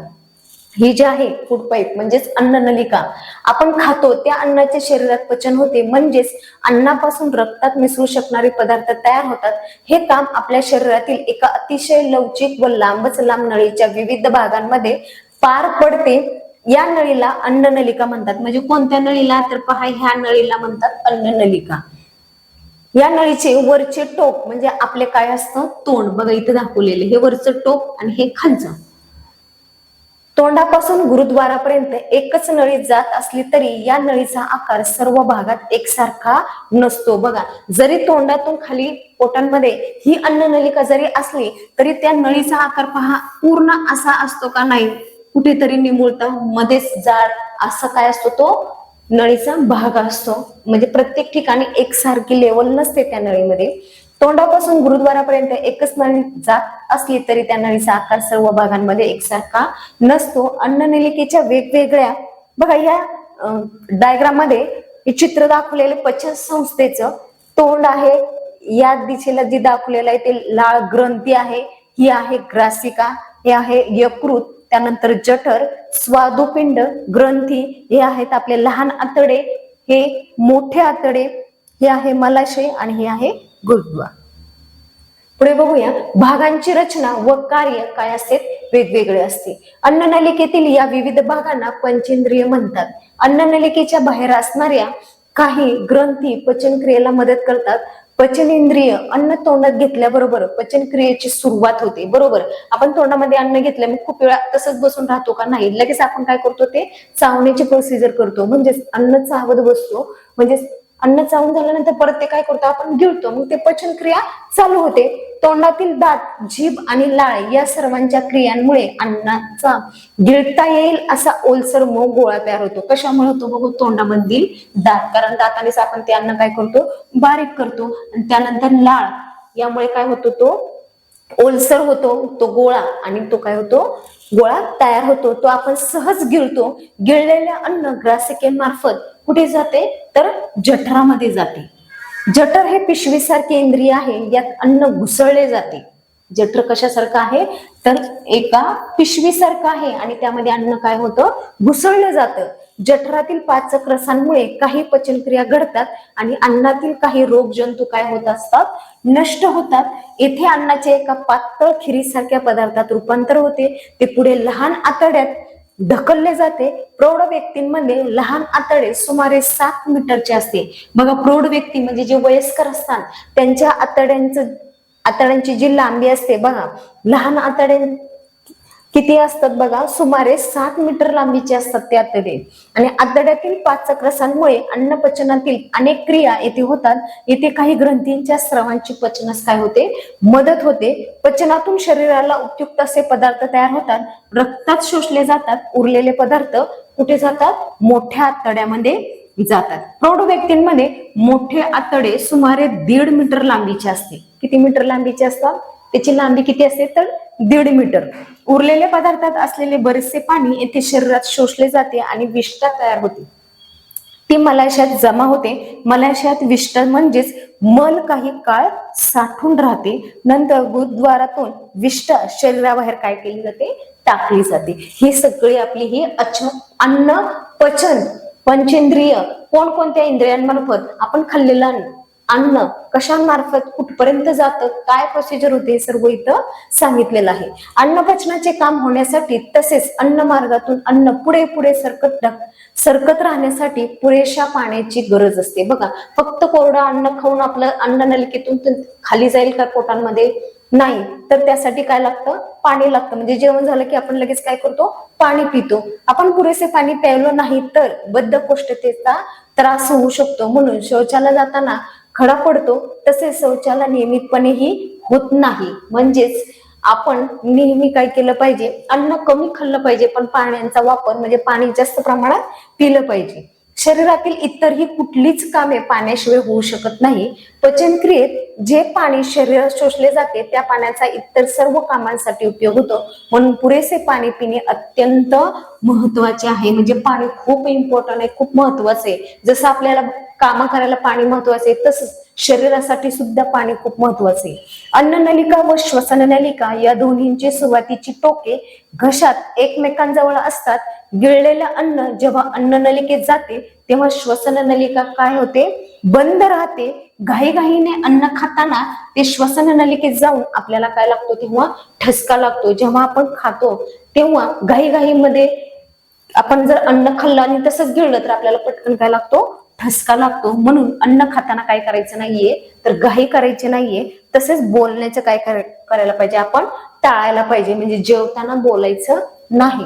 ही जी आहे, फूड पाईप म्हणजेच अन्ननलिका, आपण खातो त्या अन्नाचे शरीरात पचन होते, म्हणजेच अन्नापासून रक्तात मिसळू शकणारे पदार्थ तयार होतात. हे काम आपल्या शरीरातील एका अतिशय लवचिक व लांबच लांब नळीच्या विविध भागांमध्ये पार पडते. या नळीला अन्ननलिका म्हणतात. म्हणजे कोणत्या नळीला, तर पहा, ह्या नळीला म्हणतात अन्ननलिका. या नळीचे वरचे टोक म्हणजे आपले काय असतं, तोंड, बघा इथे दाखवलेले, हे वरचं टोक आणि हे खालचं. तोंडापासून गुरुद्वारापर्यंत एकच नळी जात असली तरी या नळीचा आकार सर्व भागात एकसारखा नसतो. बघा, जरी तोंडातून खाली पोटांमध्ये ही अन्ननलिका जरी असली तरी त्या नळीचा आकार पहा पूर्ण असा असतो का, नाही, कुठेतरी निमुळता, मध्येच जाड असा काय असतो, तो नळीचा भाग असतो. म्हणजे प्रत्येक ठिकाणी एकसारखी लेवल नसते त्या नळीमध्ये. तोंडापासून गुरुद्वारापर्यंत एकच नळी जात असली तरी त्या नळीचा आकार सर्व भागांमध्ये एकसारखा नसतो. अन्ननलिकेच्या वेगवेगळ्या, बघा या डायग्राम मध्ये हे चित्र दाखवलेले पचन संस्थेचं तोंड आहे. या दिशेला जी दाखवलेलं आहे ते लाळ ग्रंथी आहे, ही आहे ग्रासिका, हे आहे यकृत, त्यानंतर जठर, स्वादुपिंड, ग्रंथी, हे आहेत आपले लहान आतडे, हे मोठे आतडे, हे आहे मलाशय आणि हे आहे गुरुद्वा. पुढे बघूया, भागांची रचना व कार्य काय असते, वेगवेगळे असते. अन्ननलिकेतील या विविध भागांना पंचेंद्रिय म्हणतात. अन्ननलिकेच्या बाहेर असणाऱ्या काही ग्रंथी पचन क्रियेला मदत करतात. पचनेंद्रिय, अन्न तोंडात घेतल्याबरोबर पचन क्रियेची सुरुवात होते. बरोबर, आपण तोंडामध्ये अन्न घेतलं मग खूप वेळा तसंच बसून राहतो का, नाही, लगेच आपण काय करतो, ते चावण्याची प्रोसिजर करतो. म्हणजेच अन्न चावत बसतो, म्हणजे अन्न चावून झाल्यानंतर परत ते काय करतो आपण गिळतो, मग ते पचन क्रिया चालू होते. तोंडातील दात, जीभ आणि लाळ या सर्वांच्या क्रियांमुळे अन्नाचा गिळता येईल असा ओलसर मऊ गोळा तयार होतो. कशामुळे होतो बघू, तोंडामधील दात, कारण दातानेच आपण ते अन्न काय करतो बारीक करतो, आणि त्यानंतर लाळ यामुळे काय होतो तो ओलसर होतो तो गोळा, आणि तो काय होतो गोळा तयार होतो, तो आपण सहज गिळतो. गिळलेले अन्न ग्रासिकेमार्फत कुठे जाते तर जठरामध्ये जाते. जठर हे पिशवीसारखे इंद्रिय आहे, यात अन्न घुसळले जाते. जठर कशासारखं आहे तर एका पिशवीसारखं आहे, आणि त्यामध्ये अन्न काय होतं घुसळलं जातं. जठरातील पाचक रसांमुळे काही पचनक्रिया घडतात आणि अन्नातील काही रोग जंतू काय होत असतात नष्ट होतात. येथे अन्नाचे एका पातळ खिरीसारख्या पदार्थात रूपांतर होते, ते पुढे लहान आतड्यात ढकलले जाते. प्रौढ व्यक्तींमध्ये लहान आतडे सुमारे 7 मीटरचे असते. बघा, प्रौढ व्यक्ती म्हणजे जे वयस्कर असतात त्यांच्या आतड्यांची जी लांबी असते बघा, लहान आतड्यां किती असतात बघा, सुमारे 7 मीटर लांबीचे असतात ते आतडे. आणि आतड्यातील पाचक रसांमुळे अन्न पचनातील अनेक क्रिया येथे होतात. येथे काही ग्रंथींच्या स्रावांची पचनास काय होते मदत होते. पचनातून शरीराला उपयुक्त असे पदार्थ तयार होतात, रक्तात शोषले जातात. उरलेले पदार्थ कुठे जातात मोठ्या आतड्यामध्ये जातात. प्रौढ व्यक्तींमध्ये मोठे आतडे सुमारे 1.5 मीटर लांबीचे असते. किती मीटर लांबीचे असतात, त्याची लांबी किती असते तर 1.5 मीटर. उरलेल्या पदार्थात असलेले बरेचसे पाणी येथे शरीरात शोषले जाते आणि विष्ठा तयार होते, ती मलाशयात जमा होते. मलाशयात विष्ठा म्हणजेच मल काही काळ साठून राहते. नंतर गुरुद्वारातून विष्ठा शरीराबाहेर काय केली जाते टाकली जाते. ही सगळी आपली ही अन्न पचन पंचेंद्रिय कोणकोणत्या इंद्रियांमार्फत आपण खाल्लेलं अन्न कशामार्फत कुठपर्यंत जातं, काय प्रोसिजर होते, हे सर्व इथं सांगितलेलं आहे. अन्न पचनाचे काम होण्यासाठी तसेच अन्न मार्गातून अन्न पुढे पुढे सरकत राहण्यासाठी पुरेशा पाण्याची गरज असते. बघा, फक्त कोरडं अन्न खाऊन आपलं अन्न नलिकेतून खाली जाईल का पोटांमध्ये, नाही, तर त्यासाठी काय लागतं पाणी लागतं. म्हणजे जेवण झालं की आपण लगेच काय करतो पाणी पितो. आपण पुरेसे पाणी प्यायलो नाही तर बद्धकोष्ठतेचा त्रास होऊ शकतो. म्हणून शौचाला जाताना खडा पडतो, तसेच शौचाला नियमितपणेही होत नाही. म्हणजेच आपण नेहमी काय केलं पाहिजे, अन्न कमी खाल्लं पाहिजे, पण पाण्याचा वापर म्हणजे पाणी जास्त प्रमाणात पिलं पाहिजे. शरीरातील इतरही कुठलीच कामे पाण्याशिवाय होऊ शकत नाही. पचनक्रियेत जे पाणी शरीरात शोषले जाते त्या पाण्याचा इतर सर्व कामांसाठी उपयोग होतो. म्हणून पुरेसे पाणी पिणे अत्यंत महत्वाचे आहे. म्हणजे पाणी खूप इम्पॉर्टंट आहे, खूप महत्वाचं आहे. जसं आपल्याला काम करायला पाणी महत्वाचे आहे, तसंच शरीरासाठी सुद्धा पाणी खूप महत्वाचे आहे. अन्ननलिका व श्वसन नलिका या दोन्हींची सुरुवातीची टोके घशात एकमेकांजवळ असतात. गिळलेलं अन्न जेव्हा अन्ननलिकेत जाते तेव्हा श्वसन नलिका काय होते बंद राहते. घाईघाईने अन्न खाताना ते श्वसन नलिकेत जाऊन आपल्याला काय लागतो तेव्हा ठसका लागतो. जेव्हा आपण खातो तेव्हा घाईघाईमध्ये आपण जर अन्न खाल्लं आणि तसंच गिळलं तर आपल्याला पटकन काय लागतो ठसका लागतो. म्हणून अन्न खाताना काय करायचं नाहीये तर घाई करायची नाहीये. तसेच बोलण्याचं काय करायला पाहिजे आपण टाळायला पाहिजे. म्हणजे जेवताना बोलायचं नाही.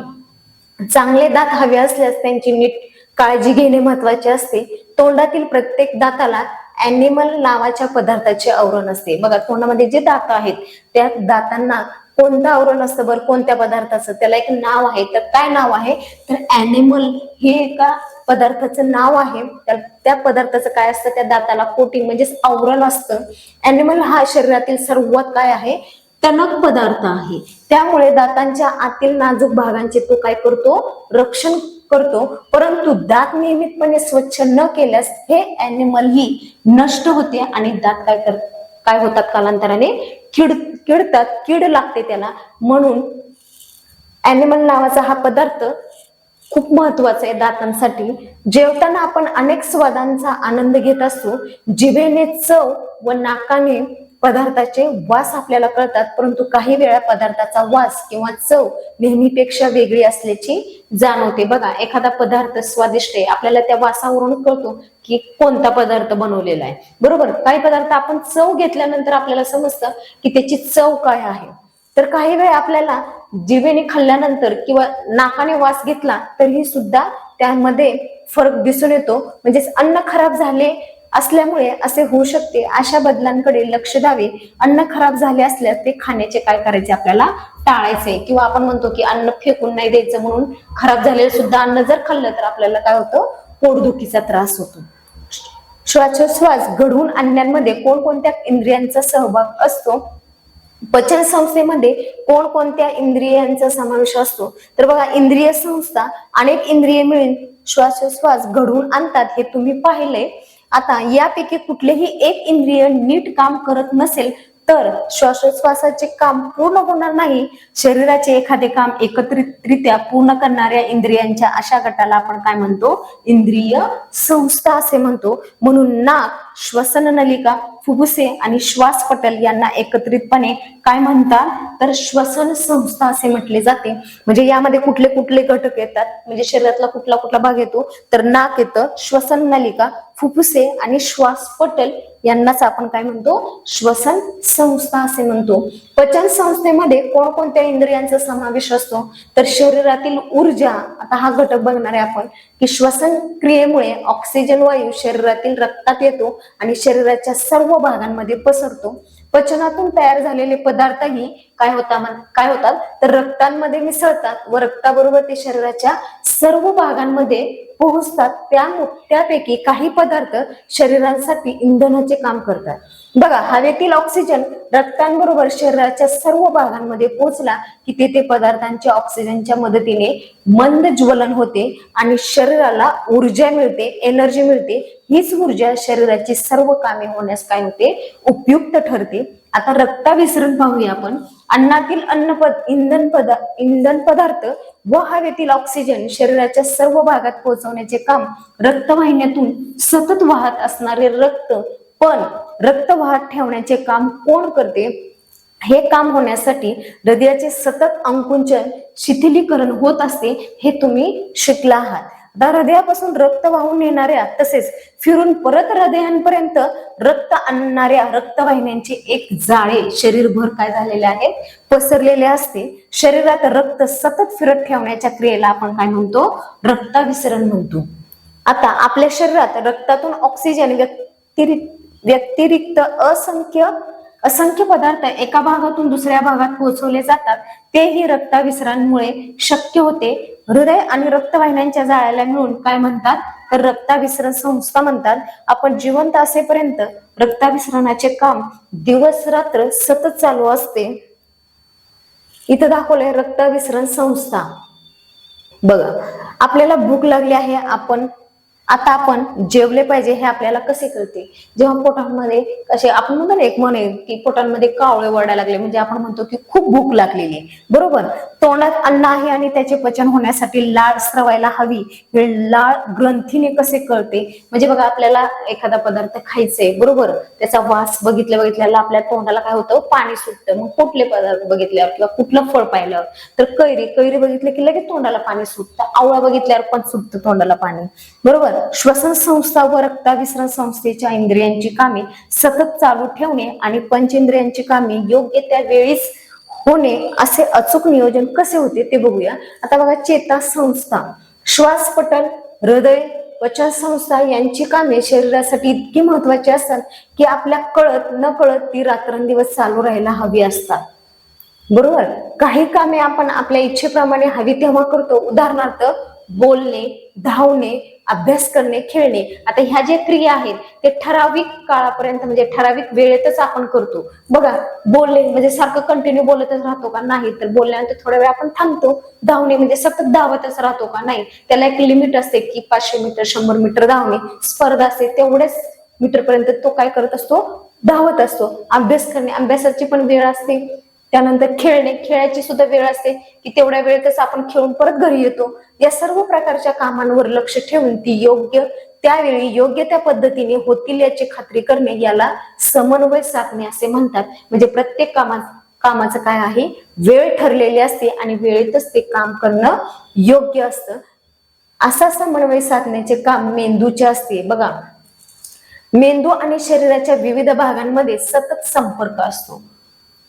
चांगले दात हवे असल्यास त्यांची नीट काळजी घेणे महत्वाचे असते. तोंडातील प्रत्येक दाताला ॲनिमल नावाच्या पदार्थाचे आवरण असते. बघा, तोंडामध्ये जे दात आहेत त्या दातांना कोणतं आवरण असतं बरं, कोणत्या पदार्थाचं, त्याला एक नाव आहे. तर काय नाव आहे तर ॲनिमल हे एका पदार्थाचं नाव आहे. त्या पदार्थाचं काय असतं त्या दाताला कोटिंग म्हणजेच आवरण असतं. ॲनिमल हा शरीरातील सर्वात काय आहे टणक पदार्थ आहे. त्यामुळे दातांच्या आतील नाजूक भागांचे तो काय करतो रक्षण करतो. परंतु दात नियमितपणे स्वच्छ न केल्यास हे ॲनिमल ही नष्ट होते आणि दात काय होतात कालांतराने किडतात, कीड लागते त्याला. म्हणून ॲनिमल नावाचा हा पदार्थ खूप महत्वाचा आहे दातांसाठी. जेवताना आपण अनेक स्वादांचा आनंद घेत असतो. जिभेने चव व नाकाने पदार्थाचे वास आपल्याला कळतात, परंतु काही वेळा पदार्थाचा वास किंवा चव नेहमीपेक्षा वेगळी असल्याची जाणवते. बघा, एखादा पदार्थ स्वादिष्ट आहे, आपल्याला त्या वासावरून कळतो की कोणता पदार्थ बनवलेला आहे, बरोबर. काही पदार्थ आपण चव घेतल्यानंतर आपल्याला समजतं की त्याची चव काय आहे. तर काही वेळा आपल्याला जिभेने खाल्ल्यानंतर किंवा नाकाने वास घेतला तरीही सुद्धा त्यामध्ये फरक दिसून येतो. म्हणजेच अन्न खराब झाले असल्यामुळे असे होऊ शकते. अशा बदलांकडे लक्ष द्यावे. अन्न खराब झाले असल्यास ते खाण्याचे काय करायचे, आपल्याला टाळायचे. किंवा आपण म्हणतो की अन्न फेकून नाही द्यायचं, म्हणून खराब झालेलं सुद्धा अन्न जर खाल्लं तर आपल्याला काय होतं, पोटदुखीचा त्रास होतो. श्वासोच्छ्वास घडवून आणण्यामध्ये कोणकोणत्या इंद्रियांचा सहभाग असतो? पचन संस्थेमध्ये कोणकोणत्या इंद्रियांचा समावेश असतो? तर बघा, इंद्रिय संस्था अनेक इंद्रिय मिळून श्वासोच्छ्वास घडवून आणतात, हे तुम्ही पाहिलंय. आता यापैकी कुठलेही एक इंद्रिय नीट काम करत नसेल तर श्वासोच्छवासाचे काम पूर्ण होणार नाही. शरीराचे एखादे काम एकत्रितरित्या पूर्ण करणाऱ्या इंद्रियांच्या अशा गटाला आपण काय म्हणतो, इंद्रिय संस्था असे म्हणतो. म्हणून नाक, श्वसन नलिका, फुफ्फुसे आणि श्वासपटल यांना एकत्रितपणे काय म्हणतात, तर श्वसन संस्था असे म्हटले जाते. म्हणजे यामध्ये कुठले कुठले घटक येतात, म्हणजे शरीरातला कुठला कुठला भाग येतो, तर नाक येतं, श्वसन नलिका, फुफ्फुसे आणि श्वासपटल यांनाच आपण काय म्हणतो, श्वसन संस्था असे म्हणतो. पचन संस्थेमध्ये कोणकोणत्या इंद्रियांचा समावेश असतो, तर शरीरातील ऊर्जा, आता हा घटक बघणार आहे आपण, की श्वसन क्रियेमुळे ऑक्सिजन वायू शरीरातील रक्तात येतो आणि शरीराच्या सर्व भागांमध्ये पसरतो. पचनातून तयार झालेले पदार्थही काय होतात, तर रक्तांमध्ये मिसळतात व रक्ताबरोबर ते शरीराच्या सर्व भागांमध्ये पोहोचतात. त्यापैकी काही पदार्थ शरीरासाठी इंधनाचे काम करतात. बघा, हवेतील ऑक्सिजन रक्तांबरोबर शरीराच्या सर्व भागांमध्ये पोहोचला की तेथे पदार्थांच्या ऑक्सिजनच्या मदतीने मंद ज्वलन होते आणि शरीराला ऊर्जा मिळते, एनर्जी मिळते. हीच ऊर्जा शरीराची सर्व कामे होण्यास काय होते, उपयुक्त ठरते. आता रक्ताभिसरण पाहूया आपण. अन्नातील इंधन पदार्थ व हवेतील ऑक्सिजन शरीराच्या सर्व भागात पोहोचवण्याचे काम रक्तवाहिन्यातून सतत वाहत असणारे रक्त, पण रक्त वाहत ठेवण्याचे काम कोण करते? हे काम होण्यासाठी हृदयाचे सतत आकुंचन, शिथिलीकरण होत असते, हे तुम्ही शिकला आहात. हृदयापासून रक्त वाहून येणाऱ्या तसेच फिरून परत हृदयांपर्यंत रक्त आणणाऱ्या रक्तवाहिन्यांचे एक जाळे शरीरभर काय झालेले आहेत, पसरलेले असते. शरीरात रक्त सतत फिरत ठेवण्याच्या क्रियेला आपण काय म्हणतो, रक्ताभिसरण म्हणतो. आता आपल्या शरीरात रक्तातून ऑक्सिजन व्यतिरिक्त असंख्य पदार्थ एका भागातून दुसऱ्या भागात पोहोचवले जातात. तेही रक्ताभिसरणामुळे शक्य होते. हृदय आणि रक्तवाहिन्यांच्या जाळ्याला मिळून काय म्हणतात, तर रक्ताभिसरण संस्था म्हणतात. आपण जिवंत असेपर्यंत रक्ताभिसरणाचे काम दिवस रात्र सतत चालू असते. इथं दाखवलंय रक्ताभिसरण संस्था. बघा, आपल्याला भूक लागली आहे, आता आपण जेवले पाहिजे हे आपल्याला कसे कळते? जेव्हा पोटामध्ये कसे, आपण म्हणतो ना, एक म्हण आहे की पोटांमध्ये कावळे वरडायला लागले, म्हणजे आपण म्हणतो की खूप भूक लागलेली आहे, बरोबर. तोंडात अन्न आहे आणि त्याचे पचन होण्यासाठी लाळ स्रवायला हवी, हे लाळ ग्रंथीने कसे कळते? म्हणजे बघा, आपल्याला एखादा पदार्थ खायचंय, बरोबर, त्याचा वास बघितल्याला आपल्या तोंडाला काय होतं, पाणी सुटतं. मग कुठले पदार्थ बघितल्यावर किंवा कुठलं फळ पाहिल्यावर, तर कैरी बघितलं की लगेच तोंडाला पाणी सुटतं. आवळा बघितल्यावर पण सुटतं तोंडाला पाणी, बरोबर. श्वसन संस्था व रक्ताभिसरण संस्थेच्या इंद्रियांची कामे सतत चालू ठेवणे आणि पंचेंद्रियांची कामे योग्य त्या वेळीच होणे, असे अचूक नियोजन कसे होते ते बघूया. आता बघा, चेता संस्था, श्वासपटल, हृदय, पचन संस्था यांची कामे शरीरासाठी इतकी महत्वाची असतात की आपल्या कळत न कळत ती रात्रंदिवस चालू राहायला हवी असतात, बरोबर. काही कामे आपण आपल्या इच्छेप्रमाणे हवी तेव्हा करतो. उदाहरणार्थ बोलणे, धावणे, अभ्यास करणे, खेळणे. आता ह्या ज्या क्रिया आहेत ते ठराविक काळापर्यंत, म्हणजे ठराविक वेळेतच आपण करतो. बघा, बोलणे म्हणजे सारखं कंटिन्यू बोलतच राहतो का? नाही. तर बोलल्यानंतर थोड्या वेळ आपण थांबतो. धावणे म्हणजे सतत धावतच राहतो का? नाही. त्याला एक लिमिट असते की 500 मीटर 100 मीटर धावणे स्पर्धा असते, तेवढ्याच मीटर पर्यंत तो काय करत असतो, धावत असतो. अभ्यास करणे, अभ्यासाची पण वेळ असते. त्यानंतर खेळणे, खेळाची सुद्धा वेळ असते की तेवढ्या वेळेतच आपण खेळून परत घरी येतो. या सर्व प्रकारच्या कामांवर लक्ष ठेवून ती योग्य त्यावेळी योग्य त्या पद्धतीने होतील याची खात्री करणे, याला समन्वय साधणे असे म्हणतात. म्हणजे प्रत्येक कामाचं काय आहे, वेळ ठरलेली असते आणि वेळेतच ते काम करणं योग्य असतं. असा समन्वय साधण्याचे काम मेंदूचे असते. बघा, मेंदू आणि शरीराच्या विविध भागांमध्ये सतत संपर्क असतो.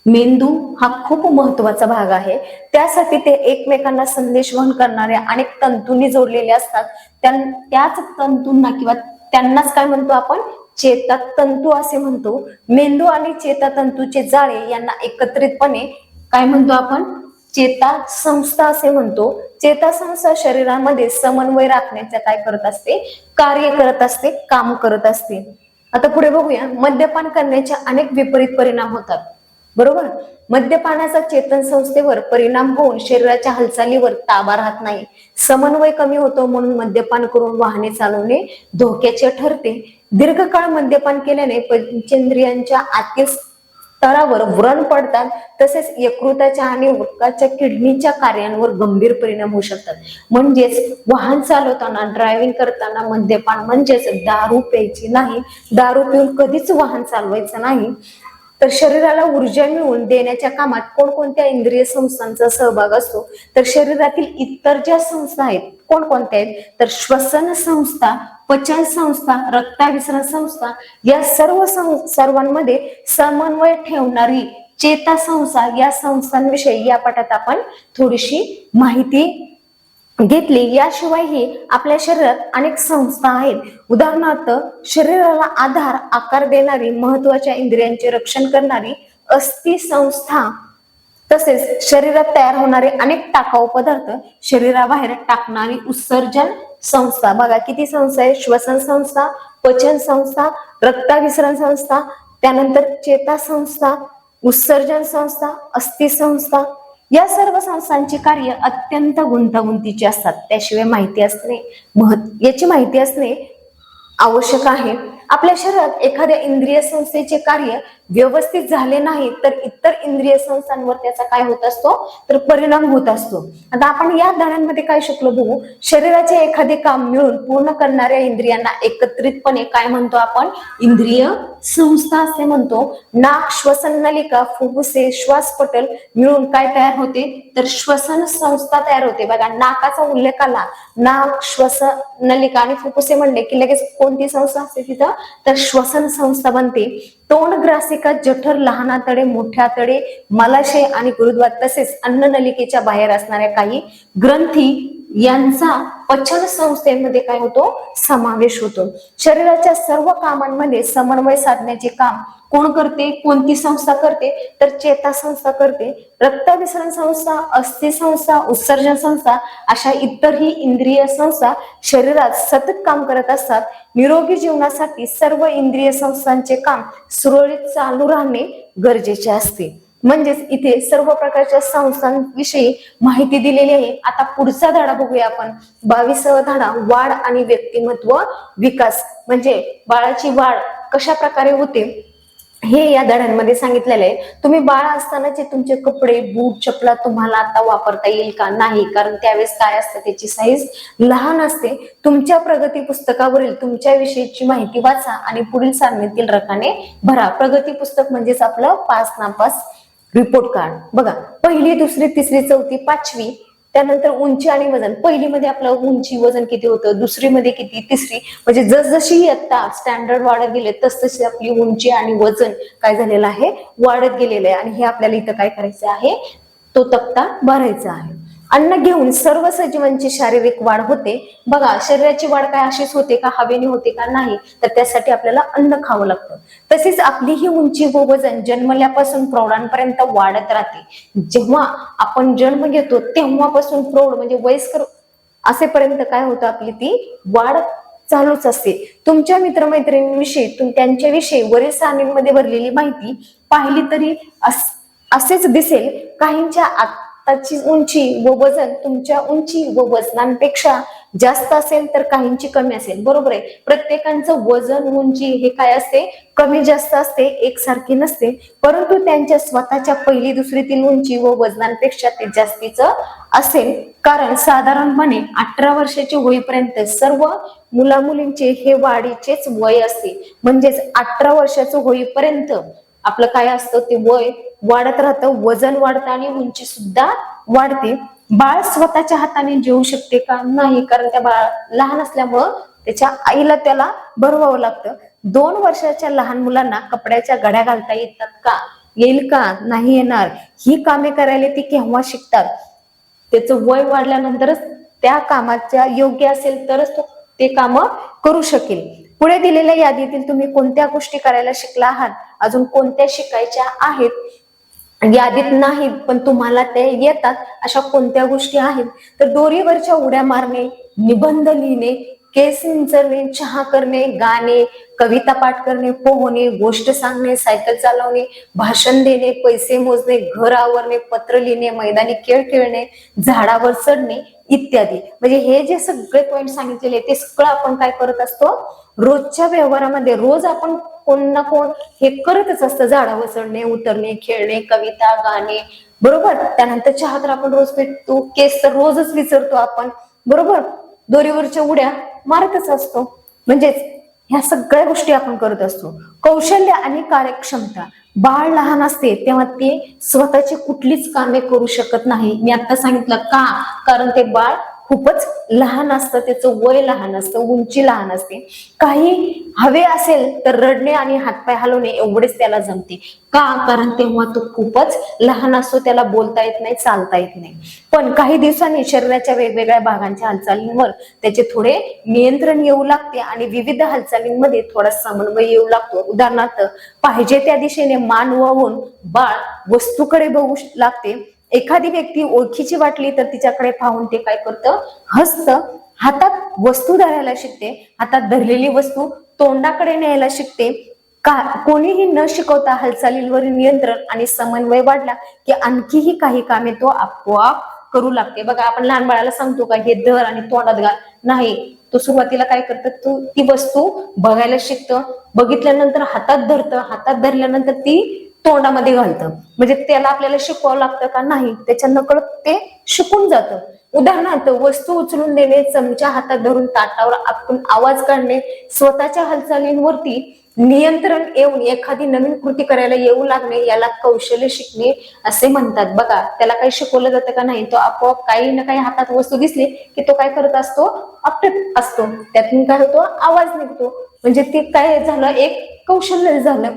मेंदू हा खूप महत्वाचा भाग आहे. त्यासाठी ते एकमेकांना संदेश वहन करणाऱ्या अनेक तंतूंनी जोडलेले असतात. त्याच तंतूंना किंवा त्यांनाच काय म्हणतो आपण, चेतातंतू असे म्हणतो. मेंदू आणि चेतातंतूचे जाळे यांना एकत्रितपणे काय म्हणतो आपण? चेतासंस्था असे म्हणतो. चेतासंस्था शरीरामध्ये समन्वय राखण्याचे काय करत असते? कार्य करत असते, काम करत असते. आता पुढे बघूया. मद्यपान करण्याचे अनेक विपरीत परिणाम होतात. बरोबर. मद्यपानाचा चेतन संस्थेवर परिणाम होऊन शरीराच्या हालचालीवर ताबा राहत नाही. समन्वय कमी होतो, म्हणून मद्यपान करून वाहने चालवणे धोक्याचे ठरते. दीर्घकाळ मद्यपान केल्याने पंचेंद्रियांच्या आतील स्तरावर व्रण पडतात, तसेच यकृताच्या आणि वृक्काच्या किडनीच्या कार्यांवर गंभीर परिणाम होऊ शकतात. म्हणजेच वाहन चालवताना, ड्रायव्हिंग करताना मद्यपान म्हणजेच दारू प्यायची नाही. दारू पिऊन कधीच वाहन चालवायचं नाही. तर शरीराला ऊर्जा मिळवून देण्याच्या कामात कोणकोणत्या इंद्रिय संस्थांचा सहभाग असतो? तर शरीरातील इतर ज्या संस्था आहेत कोणकोणत्या आहेत? तर श्वसन संस्था, पचन संस्था, रक्ताभिसरण संस्था, या सर्वांमध्ये समन्वय ठेवणारी चेतासंस्था, या संस्थांविषयी या पाठात आपण थोडीशी माहिती घेतली. याशिवायही आपल्या शरीरात अनेक संस्था आहेत. उदाहरणार्थ, शरीराला आकार देणारी, महत्वाच्या इंद्रियांचे रक्षण करणारी अस्थि संस्था, तसेच शरीरात तयार होणारे अनेक टाकाऊ पदार्थ शरीराबाहेर टाकणारी उत्सर्जन संस्था. बघा किती संस्था आहे? श्वसन संस्था, पचन संस्था, रक्ताभिसरण संस्था, त्यानंतर चेता संस्था, उत्सर्जन संस्था, अस्थि संस्था. या सर्व संस्थांची कार्य अत्यंत गुंतागुंतीची असतात. त्याशिवाय याची माहिती असणे आवश्यक आहे. आपल्या शरीरात एखाद्या इंद्रिय संस्थेचे कार्य व्यवस्थित झाले नाही तर इतर इंद्रिय संस्थांवर त्याचा काय होत असतो? तर परिणाम होत असतो. आता आपण या धड्यांमध्ये काय शिकलो बघू. शरीराचे एखादे काम मिळून पूर्ण करणाऱ्या इंद्रियांना एकत्रितपणे काय म्हणतो आपण? इंद्रिय संस्था असे म्हणतो. नाक, श्वसन नलिका, फुफ्फुसे, श्वासपटल मिळून काय तयार होते? तर श्वसन संस्था तयार होते. बघा नाकाचा उल्लेख आला, नाक, श्वसन नलिका आणि फुफ्फुसे म्हणले की लगेच कोणती संस्था असते तिथं? तर श्वसन संस्था बनते. तोंड, ग्रासिका, जठर, लहान आतडे, मोठे आतडे, मलाशय आणि गुरुद्वार, तसेच अन्न नलिकेच्या बाहेर असणाऱ्या काही ग्रंथी यांचा पचन संस्थेमध्ये काय होतो? समावेश होतो. शरीराच्या सर्व कामांमध्ये समन्वय साधण्याचे काम कोण करते? कोणती संस्था करते? तर चेतासंस्था करते. रक्ताभिसरण संस्था, अस्थि संस्था, उत्सर्जन संस्था अशा इतरही इंद्रिय संस्था शरीरात सतत काम करत असतात. निरोगी जीवनासाठी सर्व इंद्रिय संस्थांचे काम सुरळीत चालू राहणे गरजेचे असते. म्हणजेच इथे सर्व प्रकारच्या संस्थांविषयी माहिती दिलेली आहे. आता पुढचा धडा बघूया आपण. 22वा धडा, वाढ आणि व्यक्तिमत्व विकास. म्हणजे बाळाची वाढ कशा प्रकारे होते हे या धड्यांमध्ये सांगितलेलं आहे. तुम्ही बाळ असतानाचे तुमचे कपडे, बूट, चपला तुम्हाला आता वापरता येईल का? नाही, कारण त्यावेळेस काय असतं? त्याची साईज लहान असते. तुमच्या प्रगती पुस्तकावरील तुमच्या विषयीची माहिती वाचा आणि पुढील सारणीतील रकाने भरा. प्रगती पुस्तक म्हणजेच आपलं पास नापास रिपोर्ट कार्ड. बघा, पहिली, दुसरी, तिसरी, चौथी, पाचवी, त्यानंतर उंची आणि वजन. पहिली मध्ये आपलं उंची वजन किती होतं, दुसरी मध्ये किती, तिसरी, म्हणजे जसजशी इयत्ता स्टँडर्ड वाढत गेले तसतशी आपली उंची आणि वजन काय झालेलं आहे? वाढत गेलेलं आहे. आणि हे आपल्याला इथं काय करायचं आहे? तो तक्ता भरायचा आहे. अन्न घेऊन सर्व सजीवांची शारीरिक वाढ होते. बघा, शरीराची वाढ काय अशीच होते का? हवेने होते का? नाही, तर त्यासाठी आपल्याला अन्न खावं लागतं. तसेच आपली ही उंची व वजन जन्मल्यापासून प्रौढांपर्यंत वाढत राहते. जेव्हा आपण जन्म घेतो तेव्हापासून प्रौढ म्हणजे वयस्कर असेपर्यंत काय होतं? आपली ती वाढ चालूच असते. तुमच्या मित्रमैत्रिणींविषयी त्यांच्याविषयी वरील सारणीमध्ये भरलेली माहिती पाहिली तरी असेच दिसेल. काहींच्या आताची उंची व वजन तुमच्या उंची व वजनांपेक्षा जास्त असेल तर काहींची कमी असेल. बरोबर आहे. प्रत्येकांचं वजन, उंची हे काय असते? कमी जास्त असते, एकसारखी नसते. परंतु त्यांच्या स्वतःच्या पहिली, दुसरीतील उंची व वजनांपेक्षा ते जास्तीचं असेल. कारण साधारणपणे 18 वर्षाचे होईपर्यंत सर्व मुलामुलींचे हे वाढीचेच वय असते. म्हणजेच 18 वर्षाचं होईपर्यंत आपलं काय असतं? ते वय वाढत राहतं, वजन वाढतं आणि उंची सुद्धा वाढते. बाळ स्वतःच्या हाताने जेवू शकते का? नाही, कारण त्या बाळ लहान असल्यामुळं त्याच्या आईला त्याला भरवावं लागतं. 2 वर्षाच्या लहान मुलांना कपड्याच्या घड्या घालता येतात का? येईल का? नाही येणार. ही कामे करायला ती केव्हा शिकतात? त्याचं वय वाढल्यानंतरच त्या कामाच्या योग्य असेल तरच तो ते काम करू शकेल. पुढे दिलेल्या यादीतील तुम्ही कोणत्या गोष्टी करायला शिकला आहात, अजून कोणत्या शिकायच्या आहेत, यादीत नाहीत पण तुम्हाला ते येतात अशा कोणत्या गोष्टी आहेत? तर दोरीवरच्या उड्या मारणे, निबंध लिहिणे, केस विंचरणे, चहा करणे, गाणे, कविता पाठ करणे, पोहणे, गोष्ट सांगणे, सायकल चालवणे, भाषण देणे, पैसे मोजणे, घर आवरणे, पत्र लिहिणे, मैदानी खेळ खेळणे, झाडावर चढणे इत्यादी. म्हणजे हे जे सगळे पॉइंट सांगितलेले ते सगळं आपण काय करत असतो रोजच्या व्यवहारामध्ये. रोज आपण कोण ना कोण हे करतच असतं, झाडावर चढणे, उतरणे, खेळणे, कविता, गाणे, बरोबर. त्यानंतर चहा तर आपण रोज पितो, केस तर रोजच विचारतो आपण, बरोबर. दोरीवरच्या उड्या मारतच असतो. म्हणजेच ह्या सगळ्या गोष्टी आपण करत असतो. कौशल्य आणि कार्यक्षमता. बाळ लहान असते तेव्हा ते स्वतःची कुठलीच कामे करू शकत नाही. मी आता सांगितलं का, कारण ते बाळ खूपच लहान असतं, त्याचं वय लहान असतं, उंची लहान असते. काही हवे असेल तर रडणे आणि हातपाय हलवणे एवढेच त्याला जमते. का, कारण तेव्हा तो खूपच लहान असतो, त्याला बोलता येत नाही, चालता येत नाही. पण काही दिवसांनी शरीराच्या वेगवेगळ्या भागांच्या हालचालींवर त्याचे थोडे नियंत्रण येऊ लागते आणि विविध हालचालींमध्ये थोडा समन्वय येऊ लागतो. उदाहरणार्थ, पाहिजे त्या दिशेने मान वळवून बाळ वस्तूकडे बघू लागते. एखादी व्यक्ती ओळखीची वाटली तर तिच्याकडे पाहून ते काय करतं, हसतं. हातात वस्तू धरायला शिकते, हातात धरलेली वस्तू तोंडाकडे न्यायला शिकते. कोणीही न शिकवता हालचालींवर नियंत्रण आणि समन्वय वाढला की आणखीही काही कामे तो आपोआप करू लागते. बघा, आपण लहान बाळाला सांगतो का हे धर आणि तोंडात घाल, नाही. तो सुरुवातीला काय करतं, तो ती वस्तू बघायला शिकतं, बघितल्यानंतर हातात धरतं, हातात धरल्यानंतर ती तोंडामध्ये घालतं. म्हणजे त्याला आपल्याला शिकवावं लागतं का, नाही, त्याच्या नकळत ते शिकून जातं. उदाहरणार्थ, वस्तू उचलून देणे, चमचा हातात धरून ताटावर आपटून आवाज काढणे, स्वतःच्या हालचालींवरती नियंत्रण येऊन एखादी नवीन कृती करायला येऊ लागणे याला कौशल्य शिकणे असे म्हणतात. बघा, त्याला काही शिकवलं जातं का, नाही. तो आपोआप काही ना काही हातात वस्तू दिसली की तो काय करत असतो, आपटत असतो, त्यातून काय होतो, आवाज निघतो. म्हणजे ते काय झालं, एक कौशल्य झालं.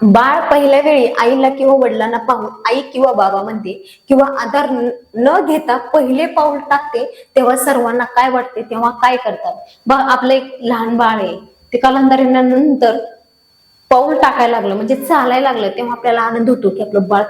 बाळ पहिल्या वेळी आईला किंवा वडिलांना पाहून आई किंवा बाबा म्हणते किंवा आधार न घेता पहिले पाऊल टाकते, तेव्हा सर्वांना काय वाटते, तेव्हा काय करतात. आपलं एक लहान बाळ आहे, ते कालांतरानंतर पाऊल टाकायला लागलं, म्हणजे चालायला लागलं, तेव्हा आपल्याला आनंद होतो की आपलं बाळ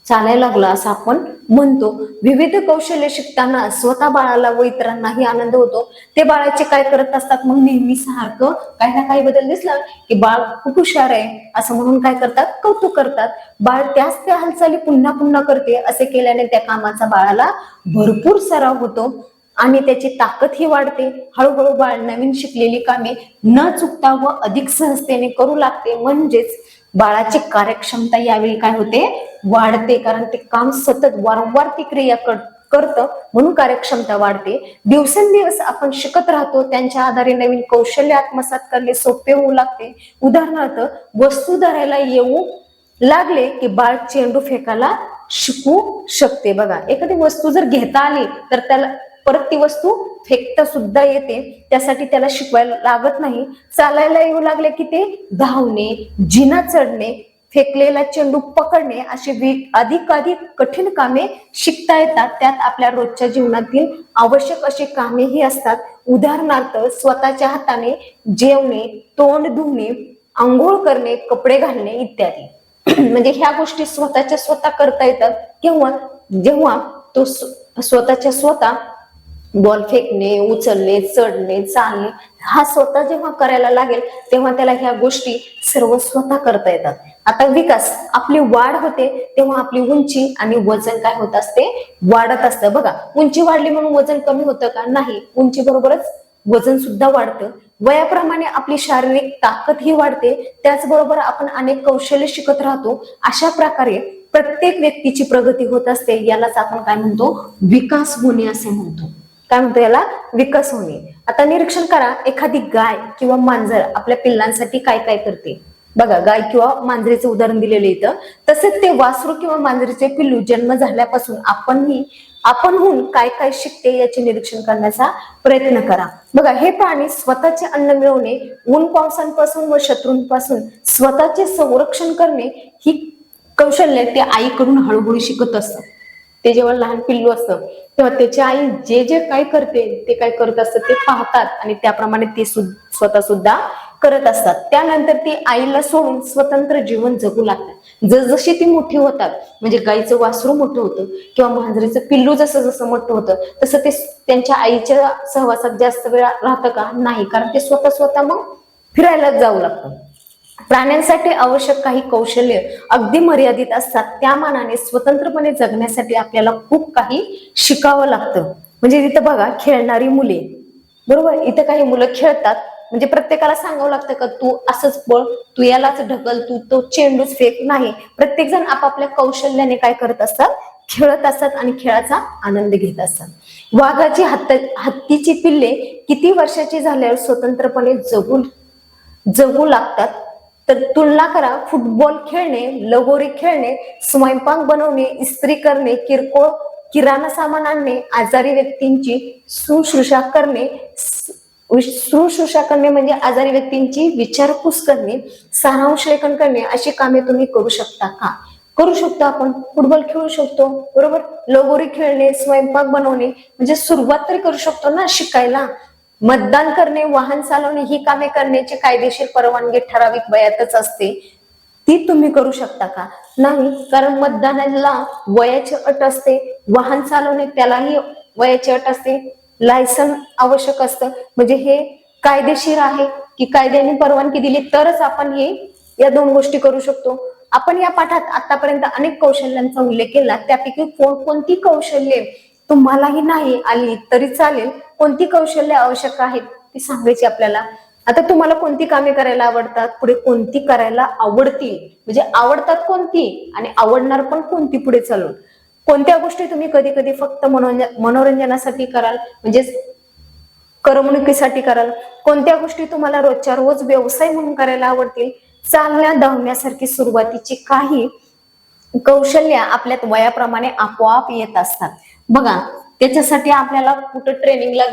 चालायला लागलं असं आपण म्हणतो. विविध कौशल्य शिकताना स्वतः बाळाला व इतरांनाही आनंद होतो. ते बाळाचे काय करत असतात, मग नेहमी सारखं काही ना काही बदल दिसला की बाळ खूप हुशार आहे असं म्हणून काय करतात, कौतुक करतात. बाळ त्याच त्या हालचाली पुन्हा पुन्हा करते, असे केल्याने त्या कामाचा बाळाला भरपूर सराव होतो आणि त्याची ताकदही वाढते. हळूहळू बाळ नवीन शिकलेली कामे न चुकता व अधिक सहजतेने करू लागते. म्हणजेच बाळाची कार्यक्षमता यावेळी काय होते, वाढते, कारण ते काम सतत वारंवार ती क्रिया करतं, म्हणून कार्यक्षमता वाढते. दिवसेंदिवस आपण शिकत राहतो, त्यांच्या आधारे नवीन कौशल्य आत्मसात करणे सोपे होऊ लागते. उदाहरणार्थ, वस्तू धरायला येऊ लागले की बाळ चेंडू फेकायला शिकू शकते. बघा, एखादी वस्तू जर घेता आली तर त्याला परत ती वस्तू फेकता सुद्धा येते, त्यासाठी त्याला शिकवायला लागत नाही. चालायला येऊ लागले की ते धावणे, जिना चढणे, फेकलेला चेंडू पकडणे अशी अधिक कठीण कामे शिकता येतात. त्यात आपल्या रोजच्या जीवनातील आवश्यक अशी कामेही असतात. उदाहरणार्थ, स्वतःच्या हाताने जेवणे, तोंड धुणे, आंघोळ करणे, कपडे घालणे इत्यादी. म्हणजे ह्या गोष्टी स्वतःच्या स्वतः करता येतात जेव्हा तो स्वतःच्या स्वतः बॉल फेकणे, उचलणे, चढणे, चालणे हा स्वतः जेव्हा करायला लागेल तेव्हा त्याला ह्या गोष्टी सर्व स्वतः करता येतात. आता विकास, आपली वाढ होते तेव्हा आपली उंची आणि वजन काय होत असते, वाढत असतं. बघा, उंची वाढली म्हणून वजन कमी होतं का, नाही. उंची बरोबरच वजन सुद्धा वाढतं. वयाप्रमाणे आपली शारीरिक ताकद ही वाढते, त्याचबरोबर आपण अनेक कौशल्य शिकत राहतो. अशा प्रकारे प्रत्येक व्यक्तीची प्रगती होत असते. यालाच आपण काय म्हणतो, विकास होणे असे म्हणतो. काय म्हणतो याला, विकास होणे. आता निरीक्षण करा, एखादी गाय किंवा मांजर आपल्या पिल्लांसाठी काय काय करते. बघा, गाय किंवा मांजरीचं उदाहरण दिलेलं इथं. तसेच ते वासरू किंवा मांजरीचे पिल्लू जन्म झाल्यापासून आपणहून काय काय शिकते याचे निरीक्षण करण्याचा प्रयत्न करा. बघा, हे प्राणी स्वतःचे अन्न मिळवणे, ऊन पावसांपासून व शत्रूंपासून स्वतःचे संरक्षण करणे ही कौशल्य ते आईकडून हळूहळू शिकत असतात. ते जेव्हा लहान पिल्लू असतं तेव्हा त्याची आई जे जे काय करते ते काय करत असतं ते पाहतात आणि त्याप्रमाणे ते स्वतः सुद्धा करत असतात. त्यानंतर ती आईला सोडून स्वतंत्र जीवन जगू लागतात. जसजशी ती मोठी होतात, म्हणजे गाईचं वासरू मोठं होतं किंवा मांजरीचं पिल्लू जसं जसं मोठं होतं तसं ते त्यांच्या आईच्या सहवासात जास्त वेळ राहतं का? नाही, कारण ते स्वतः स्वतः मग फिरायला जाऊ लागतं. प्राण्यांसाठी आवश्यक काही कौशल्य अगदी मर्यादित असतात. त्या मानाने स्वतंत्रपणे जगण्यासाठी आपल्याला खूप काही शिकावं लागतं. म्हणजे तिथं बघा, खेळणारी मुले, बरोबर, इथं काही मुलं खेळतात, म्हणजे प्रत्येकाला सांगावं लागतं का तू असंच पळ, तू यालाच ढकल, तू तो चेंडूच फेक, नाही. प्रत्येक जण आपापल्या कौशल्याने काय करत असतात? खेळत असतात आणि खेळाचा आनंद घेत असतात. वाघाची हत्तीची पिल्ले किती वर्षाची झाल्यावर स्वतंत्रपणे जगू लागतात? तर तुलना करा, फुटबॉल खेळणे, लगोरी खेळणे, स्वयंपाक बनवणे, इस्त्री करणे, किरकोळ किराणा सामान आणणे, आजारी व्यक्तींची शुश्रूषा करणे म्हणजे आजारी व्यक्तींची विचारपूस करणे, सारांश लेखन करणे, अशी कामे तुम्ही करू शकता का? करू शकतो. आपण फुटबॉल खेळू शकतो, बरोबर, लगोरी खेळणे, स्वयंपाक बनवणे, म्हणजे सुरुवात तरी करू शकतो ना शिकायला. मतदान करणे, वाहन चालवणे, ही कामे करण्याची कायदेशीर परवानगी ठराविक वयातच असते. ती तुम्ही करू शकता का? नाही, कारण मतदानाला वयाची अट असते, वाहन चालवणे त्यालाही वयाची अट असते, लायसन आवश्यक असतं. म्हणजे हे कायदेशीर आहे की कायद्याने परवानगी दिली तरच आपण या दोन गोष्टी करू शकतो. आपण या पाठात आतापर्यंत अनेक कौशल्यांचा उल्लेख केला. त्यापैकी कोणती कौशल्ये तुम्हालाही नाही आली तरी चालेल, कोणती कौशल्य आवश्यक आहेत ती सांगायची आपल्याला. आता तुम्हाला कोणती कामे करायला आवडतात, पुढे कोणती करायला आवडतील, म्हणजे आवडतात कोणती आणि आवडणार पण कोणती पुढे चालून. कोणत्या गोष्टी तुम्ही कधी कधी फक्त मनोरंजनासाठी कराल, म्हणजेच करमणुकीसाठी कराल. कोणत्या गोष्टी तुम्हाला रोजच्या रोज व्यवसाय म्हणून करायला आवडतील. चालण्या धावण्यासारखी सुरुवातीची काही कौशल्य आपल्यात वयाप्रमाणे आपोआप येत असतात. बघा, त्याच्यासाठी आपल्याला कुठं ट्रेनिंगला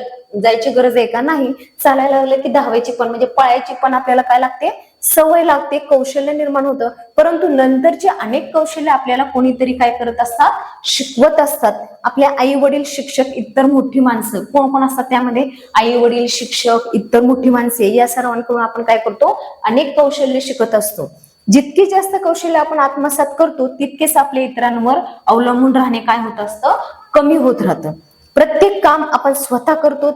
जायची गरज आहे का? नाही. चालायला लागलं की धावायची पण, म्हणजे पळायची पण आपल्याला काय लागते? सवय लागते, कौशल्य निर्माण होतं. परंतु नंतरची अनेक कौशल्य आपल्याला कोणीतरी काय करत असतात? शिकवत असतात. आपल्या आई वडील, शिक्षक, इतर मोठी माणसं, कोण कोण असतात त्यामध्ये? आई वडील, शिक्षक, इतर मोठी माणसे, या सर्वांकडून आपण काय करतो? अनेक कौशल्य शिकत असतो. जितकी जास्त कौशल्य आपण आत्मसात करतो तितकेच आपल्या इतरांवर अवलंबून राहणे काय होत असतं? कमी होत राहतं. प्रत्येक काम आपण स्वतः करतो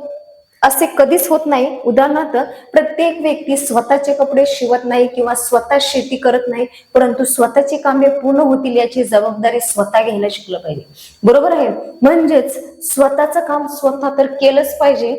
असे कधीच होत नाही. उदाहरणार्थ, प्रत्येक व्यक्ती स्वतःचे कपडे शिवत नाही किंवा स्वतः शेती करत नाही, परंतु स्वतःची कामे पूर्ण होतील याची जबाबदारी स्वतः घ्यायला शिकलं पाहिजे. बरोबर आहे? म्हणजेच स्वतःचं काम स्वतः तर केलंच पाहिजे,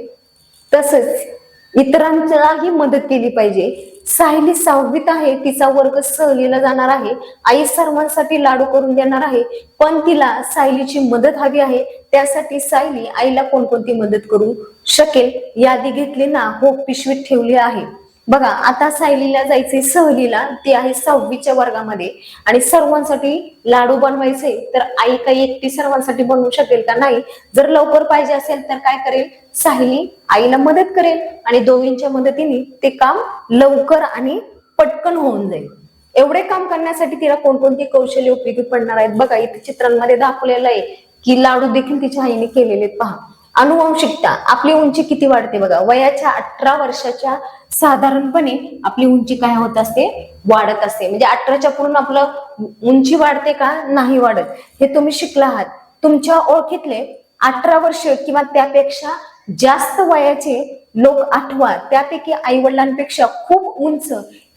तसंच इतरांच्याही मदत केली पाहिजे. सायली 6वीत आहे, तिचा वर्ग सहलीला जाणार आहे. आई सर्वांसाठी लाडू करून देणार आहे, पण तिला सायलीची मदत हवी आहे. त्यासाठी सायली आईला कोणकोणती मदत करू शकेल? यादी घेतली ना? हो, पिशवीत ठेवली आहे. बघा, आता सायलीला जायचंय सहलीला, ती आहे 6वीच्या वर्गामध्ये, आणि सर्वांसाठी लाडू बनवायचे, तर आई काही एकटी सर्वांसाठी बनवू शकेल का? नाही. जर लवकर पाहिजे असेल तर काय करेल? सायली आईला मदत करेल आणि दोघींच्या मदतीने ते काम लवकर आणि पटकन होऊन जाईल. एवढे काम करण्यासाठी तिला कोणकोणती कौशल्य उपयोगी पडणार आहेत? बघा, इथे चित्रांमध्ये दाखवलेलं आहे की लाडू देखील तिच्या आईने केलेले आहेत. पहा, अनुवंशिकता. आपली उंची किती वाढते? बघा, वयाच्या 18 वर्षाच्या साधारणपणे आपली उंची काय होत असते? वाढत असते. म्हणजे 18च्या पूर्ण आपलं उंची वाढते का? नाही वाढत. हे तुम्ही शिकला आहात. तुमच्या ओळखीतले 18 वर्ष किंवा त्यापेक्षा जास्त वयाचे लोक आठवा, त्यापैकी आई वडिलांपेक्षा खूप उंच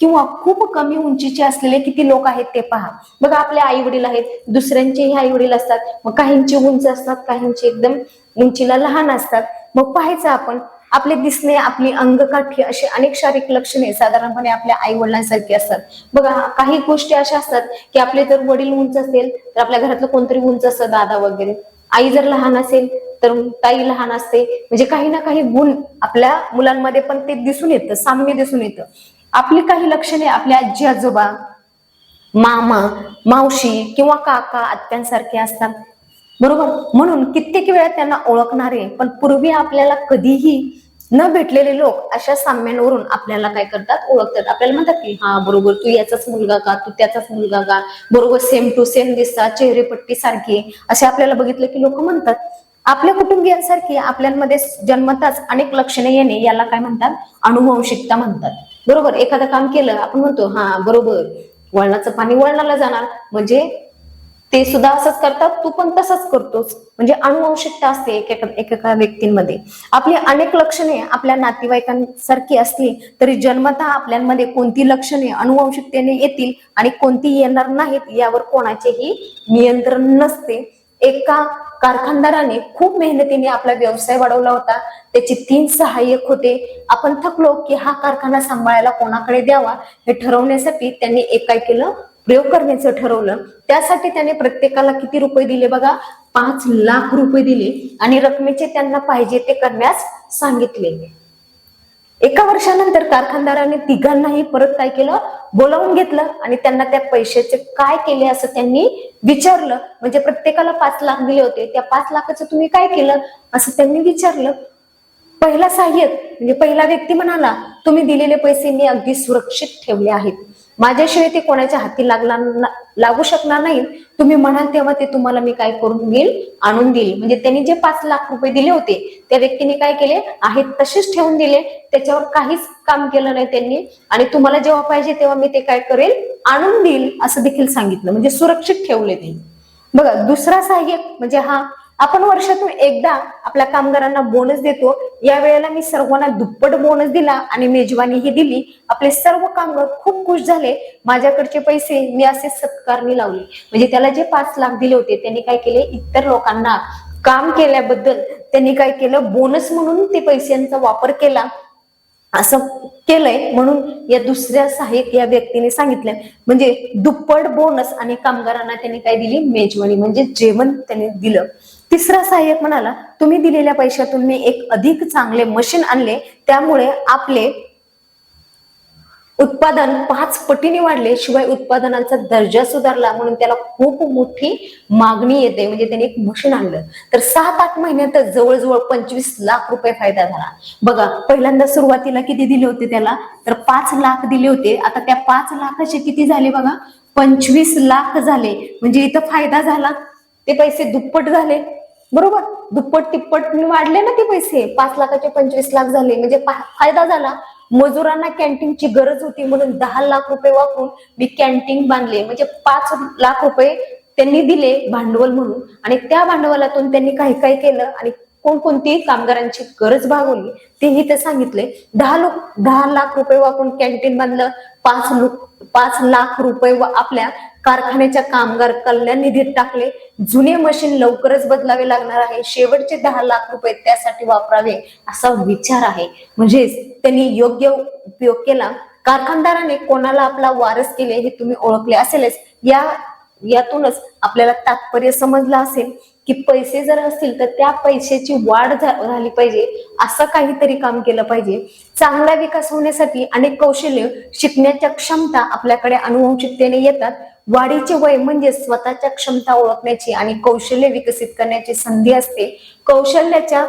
किंवा खूप कमी उंचीचे असलेले किती लोक आहेत ते पहा. बघा, आपले आई वडील आहेत, दुसऱ्यांचेही आई वडील असतात. मग काहींची उंच असतात, काहींची एकदम उंचीला लहान असतात. मग पाहायचं आपण, आपले दिसणे, आपली अंगकाठी, अशी अनेक शारीरिक लक्षणे साधारणपणे आपल्या आई वडिलांसारखी असतात. बघा, काही गोष्टी अशा असतात की आपले जर वडील उंच असेल तर आपल्या घरातलं कोणतरी उंच असतं, दादा वगैरे. आई जर लहान असेल तर ताई लहान असते. म्हणजे काही ना काही गुण आपल्या मुलांमध्ये पण ते दिसून येतं, साम्य दिसून येतं. आपली काही लक्षणे आपल्या आजी आजोबा, मामा, मावशी किंवा काका, आत्यांसारखे असतात. बरोबर? म्हणून कित्येक वेळा त्यांना ओळखणारे पण पूर्वी आपल्याला कधीही न भेटलेले लोक अशा साम्यांवरून आपल्याला काय करतात? ओळखतात. आपल्याला म्हणतात की हा, बरोबर, तू याचाच मुलगा का? तू त्याचाच मुलगा का? बरोबर, सेम टू सेम दिसतात, चेहरेपट्टी सारखी, असे आपल्याला बघितलं की लोक म्हणतात. आपल्या कुटुंबियांसारखी आपल्यामध्ये जन्मताच अनेक लक्षणे येणे याला काय म्हणतात? अनुवंशिकता म्हणतात. बरोबर, एखादं काम केलं आपण म्हणतो हा बरोबर, वळणाचं पाणी वळणाला जाणार, म्हणजे ते सुद्धा असंच करतात, तू पण तसंच करतोस. म्हणजे अनुवंशिकता असते एकेका व्यक्तींमध्ये. आपली अनेक लक्षणे आपल्या नातेवाईकांसारखी असली तरी जन्मतः आपल्यामध्ये कोणती लक्षणे अनुवंशिकतेने येतील आणि कोणती येणार नाहीत यावर कोणाचेही नियंत्रण नसते. एका कारखानदाराने खूप मेहनतीने आपला व्यवसाय वाढवला होता. त्याचे 3 सहाय्यक होते. आपण थकलो की हा कारखाना सांभाळायला कोणाकडे द्यावा हे ठरवण्यासाठी त्यांनी एक काय केलं, प्रयोग करण्याचं ठरवलं. त्यासाठी त्याने प्रत्येकाला किती रुपये दिले बघा, 5 लाख रुपये दिले आणि रकमेचे त्यांना पाहिजे ते करण्यास सांगितले. एका वर्षानंतर कारखानदाराने तिघांनाही परत काय केलं, बोलावून घेतलं आणि त्यांना त्या पैशाचे काय केले असं त्यांनी विचारलं. म्हणजे प्रत्येकाला 5 लाख दिले होते, त्या 5 लाखाचं तुम्ही काय केलं असं त्यांनी विचारलं. पहिला सहाय्यक म्हणजे पहिला व्यक्ती म्हणाला, तुम्ही दिलेले पैसे मी अगदी सुरक्षित ठेवले आहेत, माझ्याशिवाय ते कोणाच्या हाती लागू शकणार नाही. तुम्ही म्हणाल तेव्हा ते तुम्हाला मी काय करून देईल, आणून देईल. म्हणजे त्यांनी जे 5 लाख रुपये दिले होते त्या व्यक्तीने काय केले, आहेत तसेच ठेवून दिले, त्याच्यावर काहीच काम केलं नाही त्यांनी. आणि तुम्हाला जेव्हा पाहिजे तेव्हा मी ते काय करेल, आणून देईल असं देखील सांगितलं. म्हणजे सुरक्षित ठेवले ते. बघा, दुसरा सहाय्यक म्हणजे हा, आपण वर्षातून एकदा आपल्या कामगारांना बोनस देतो, या वेळेला मी सर्वांना दुप्पट बोनस दिला आणि मेजवानी ही दिली. आपले सर्व कामगार खूप खुश झाले. माझ्याकडचे पैसे मी असे सत्कारणी लावले. म्हणजे त्याला जे 5 लाख दिले होते त्यांनी काय केले, इतर लोकांना काम केल्याबद्दल त्यांनी काय केलं, बोनस म्हणून ते पैशांचा वापर केला. असं केलंय म्हणून या दुसऱ्या सहाय्यक या व्यक्तीने सांगितलं. म्हणजे दुप्पट बोनस आणि कामगारांना त्यांनी काय दिली, मेजवानी म्हणजे जेवण त्यांनी दिलं. तिसरा सहाय्यक म्हणाला, तुम्ही दिलेल्या पैशातून मी एक अधिक चांगले मशीन आणले, त्यामुळे आपले उत्पादन 5 पटीने वाढले, शिवाय उत्पादनाचा दर्जा सुधारला, म्हणून त्याला खूप मोठी मागणी येते. म्हणजे त्याने एक मशीन आणलं. तर 7-8 महिन्यातच जवळजवळ 25 लाख रुपये फायदा झाला. बघा, पहिल्यांदा सुरुवातीला किती दिले होते त्याला, तर 5 लाख दिले होते. आता त्या 5 लाखाचे किती झाले बघा, 25 लाख झाले. म्हणजे इथं फायदा झाला, ते पैसे दुप्पट झाले. बरोबर, दुप्पट तिप्पट वाढले ना ते पैसे, 5 लाखाचे 25 लाख झाले. म्हणजे फायदा झाला. मजुरांना कॅन्टीनची गरज होती म्हणून 10 लाख रुपये वापरून मी कॅन्टीन बांधले. म्हणजे 5 लाख रुपये त्यांनी दिले भांडवल म्हणून. आणि त्या भांडवलातून त्यांनी काही काय केलं आणि कोणकोणती कामगारांची गरज भागवली तेही ते सांगितले. 10 लाख रुपये वापरून कॅन्टीन बांधलं. 5 लाख रुपये आपल्या कारखान्याच्या कामगार कल्याण निधीत टाकले. जुने मशीन लवकरच बदलावे लागणार आहे, शेवटचे 10 लाख रुपये त्यासाठी वापरावे असा विचार आहे. म्हणजे त्यांनी योग्य उपयोग केला. कारखानदाराने कोणाला आपला वारस केले हे तुम्ही ओळखले असेलच. यातूनच आपल्याला तात्पर्य समजलं असेल की पैसे जर असतील तर त्या पैशाची वाढ झाली पाहिजे, असं काहीतरी काम केलं पाहिजे. चांगला विकास होण्यासाठी अनेक कौशल्य शिकण्याच्या क्षमता आपल्याकडे अनुवंशिकतेने येतात. वाढीचे वय म्हणजे स्वतःच्या क्षमता ओळखण्याची आणि कौशल्य विकसित करण्याची संधी असते. कौशल्याच्या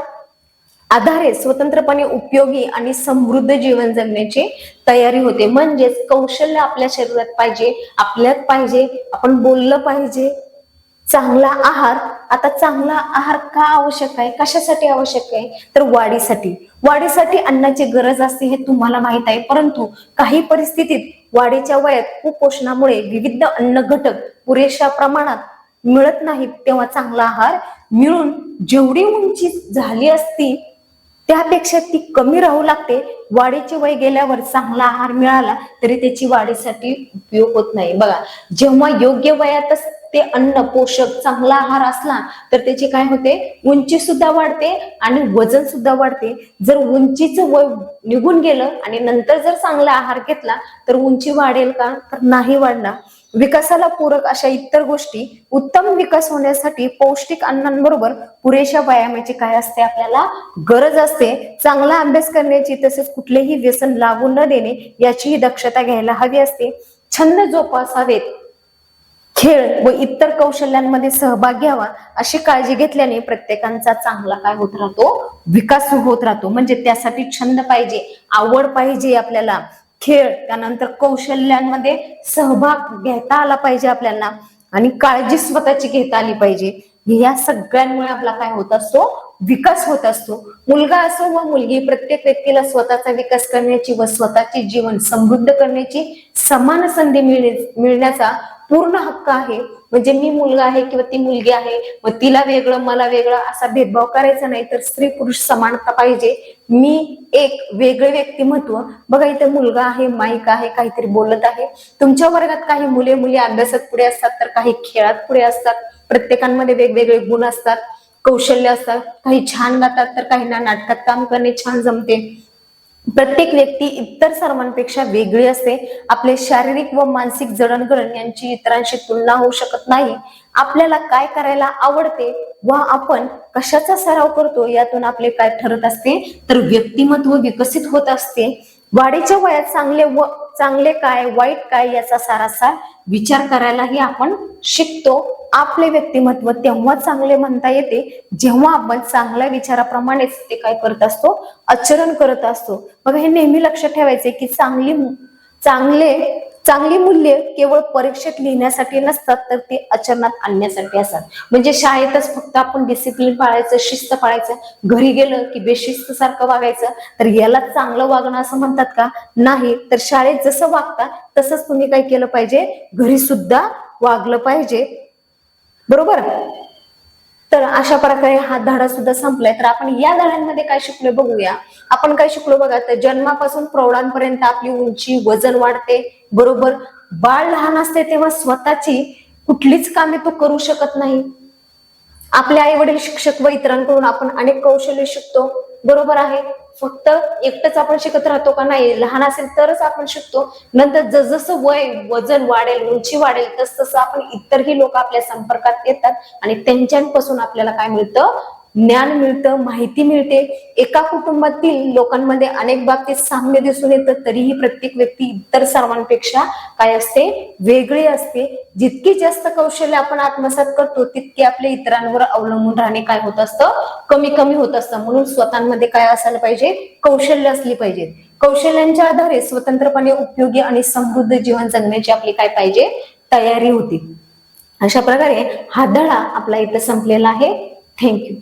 आधारे स्वतंत्रपणे उपयोगी आणि समृद्ध जीवन जगण्याची तयारी होते. म्हणजेच कौशल्य आपल्या शरीरात पाहिजे, आपल्यात पाहिजे, आपण बोललं पाहिजे. चांगला आहार, आता चांगला आहार का आवश्यक आहे, कशासाठी आवश्यक आहे, तर वाढीसाठी अन्नाची गरज असते हे तुम्हाला माहित आहे. परंतु काही परिस्थितीत वाढीच्या वयात कुपोषणामुळे विविध अन्न घटक पुरेशा प्रमाणात मिळत नाहीत, तेव्हा चांगला आहार मिळून जेवढी उंची झाली असती त्यापेक्षा ती कमी राहू लागते. वाढीचे वय गेल्यावर चांगला आहार मिळाला तरी त्याची वाढीसाठी उपयोग होत नाही. बघा, जेव्हा योग्य वयातच ते अन्न पोषक चांगला आहार असला तर त्याची काय होते, उंची सुद्धा वाढते आणि वजन सुद्धा वाढते. जर उंचीचं वय निघून गेलं आणि नंतर जर चांगला आहार घेतला तर उंची वाढेल का, तर नाही वाढणार. विकासाला पूरक अशा इतर गोष्टी, उत्तम विकास होण्यासाठी पौष्टिक अन्नांबरोबर पुरेशा व्यायामाची काय असते, आपल्याला गरज असते. चांगला अभ्यास करण्याची तसेच कुठलेही व्यसन लागू न देणे याचीही दक्षता घ्यायला हवी असते. छंद जोपासावेत, खेळ व इतर कौशल्यांमध्ये सहभाग घ्यावा अशी काळजी घेतल्याने प्रत्येकाचा चांगला काय होत राहतो, विकास होत राहतो. म्हणजे त्यासाठी छंद पाहिजे, आवड पाहिजे आपल्याला, खेळ, त्यानंतर कौशल्यांमध्ये सहभाग घेता आला पाहिजे आपल्याला आणि काळजी स्वतःची घेता आली पाहिजे. या सगळ्यांमुळे आपला काय होत असतो, विकास होत असतो. मुलगा असो व मुलगी, प्रत्येक व्यक्तीला स्वतःचा विकास करण्याची व स्वतःचे जीवन समृद्ध करण्याची समान संधी मिळण्याचा पूर्ण हक्क आहे. म्हणजे मी मुलगा आहे किंवा ती मुलगी आहे व तिला वेगळं मला वेगळं असा भेदभाव करायचा नाही, तर स्त्री पुरुष समानता पाहिजे. मी एक वेगळे व्यक्तिमत्व. बघा इथे मुलगा आहे, माईक आहे, काहीतरी बोलत आहे. तुमच्या वर्गात काही मुली अभ्यासात पुढे असतात, तर काही खेळात पुढे असतात. प्रत्येकांमध्ये वेगवेगळे गुण असतात, कौशल्य असतात. काही छान गातात तर काहींना नाटकात काम करणे छान जमते. प्रत्येक व्यक्ती इतर सर्वांपेक्षा वेगळी असते. आपले शारीरिक व मानसिक जडणघडण यांची इतरांशी तुलना होऊ शकत नाही. आपल्याला काय करायला आवडते व आपण कशाचा सराव करतो यातून आपले काय ठरत असते, तर व्यक्तिमत्व विकसित होत असते. वाढीच्या वयात चांगले काय वाईट काय याचा सारासार विचार करायलाही आपण शिकतो. आपले व्यक्तिमत्व तेव्हा चांगले म्हणता येते जेव्हा आपण चांगल्या विचाराप्रमाणेच ते काय करत असतो, आचरण करत असतो. बघा हे नेहमी लक्षात ठेवायचे की चांगली मूल्य केवळ परीक्षेत लिहिण्यासाठी नसतात, तर ते आचरणात आणण्यासाठी असतात. म्हणजे शाळेतच फक्त आपण डिसिप्लिन पाळायचं, शिस्त पाळायचं, घरी गेलं की बेशिस्त सारखं वागायचं, तर याला चांगलं वागणं असं म्हणतात का? नाही. तर शाळेत जसं वागता तसंच तुम्ही काय केलं पाहिजे, घरी सुद्धा वागलं पाहिजे. बरोबर. तर अशा प्रकारे हा धडा सुद्धा संपलाय. तर आपण या धड्यांमध्ये काय शिकलो बघूया. आपण काय शिकलो बघा, तर जन्मापासून प्रौढांपर्यंत आपली उंची वजन वाढते. बरोबर. बाळ लहान असते तेव्हा स्वतःची कुठलीच कामे तो करू शकत नाही. आपले आई वडील, शिक्षक व इतरांकडून आपण अनेक कौशल्य शिकतो. बरोबर आहे. फक्त एकटंच आपण शिकत राहतो का? नाही. लहान असेल तरच आपण शिकतो. नंतर जसजसं वजन वाढेल, उंची वाढेल, तसतसं आपण इतरही लोक आपल्या संपर्कात येतात आणि त्यांच्यापासून आपल्याला काय मिळतं, ज्ञान मिळतं, माहिती मिळते. एका कुटुंबातील लोकांमध्ये अनेक बाबतीत साम्य दिसून येतं, तरीही प्रत्येक व्यक्ती इतर सर्वांपेक्षा काय असते, वेगळी असते. जितकी जास्त कौशल्य आपण आत्मसात करतो तितके आपले इतरांवर अवलंबून राहणे काय होत असतं, कमी कमी होत असतं. म्हणून स्वतःमध्ये काय असायला पाहिजे, कौशल्य असली पाहिजे. कौशल्यांच्या आधारे स्वतंत्रपणे उपयोगी आणि समृद्ध जीवन जगण्याची आपली काय पाहिजे, तयारी होती. अशा प्रकारे हा धडा आपला इथं संपलेला आहे. थँक्यू.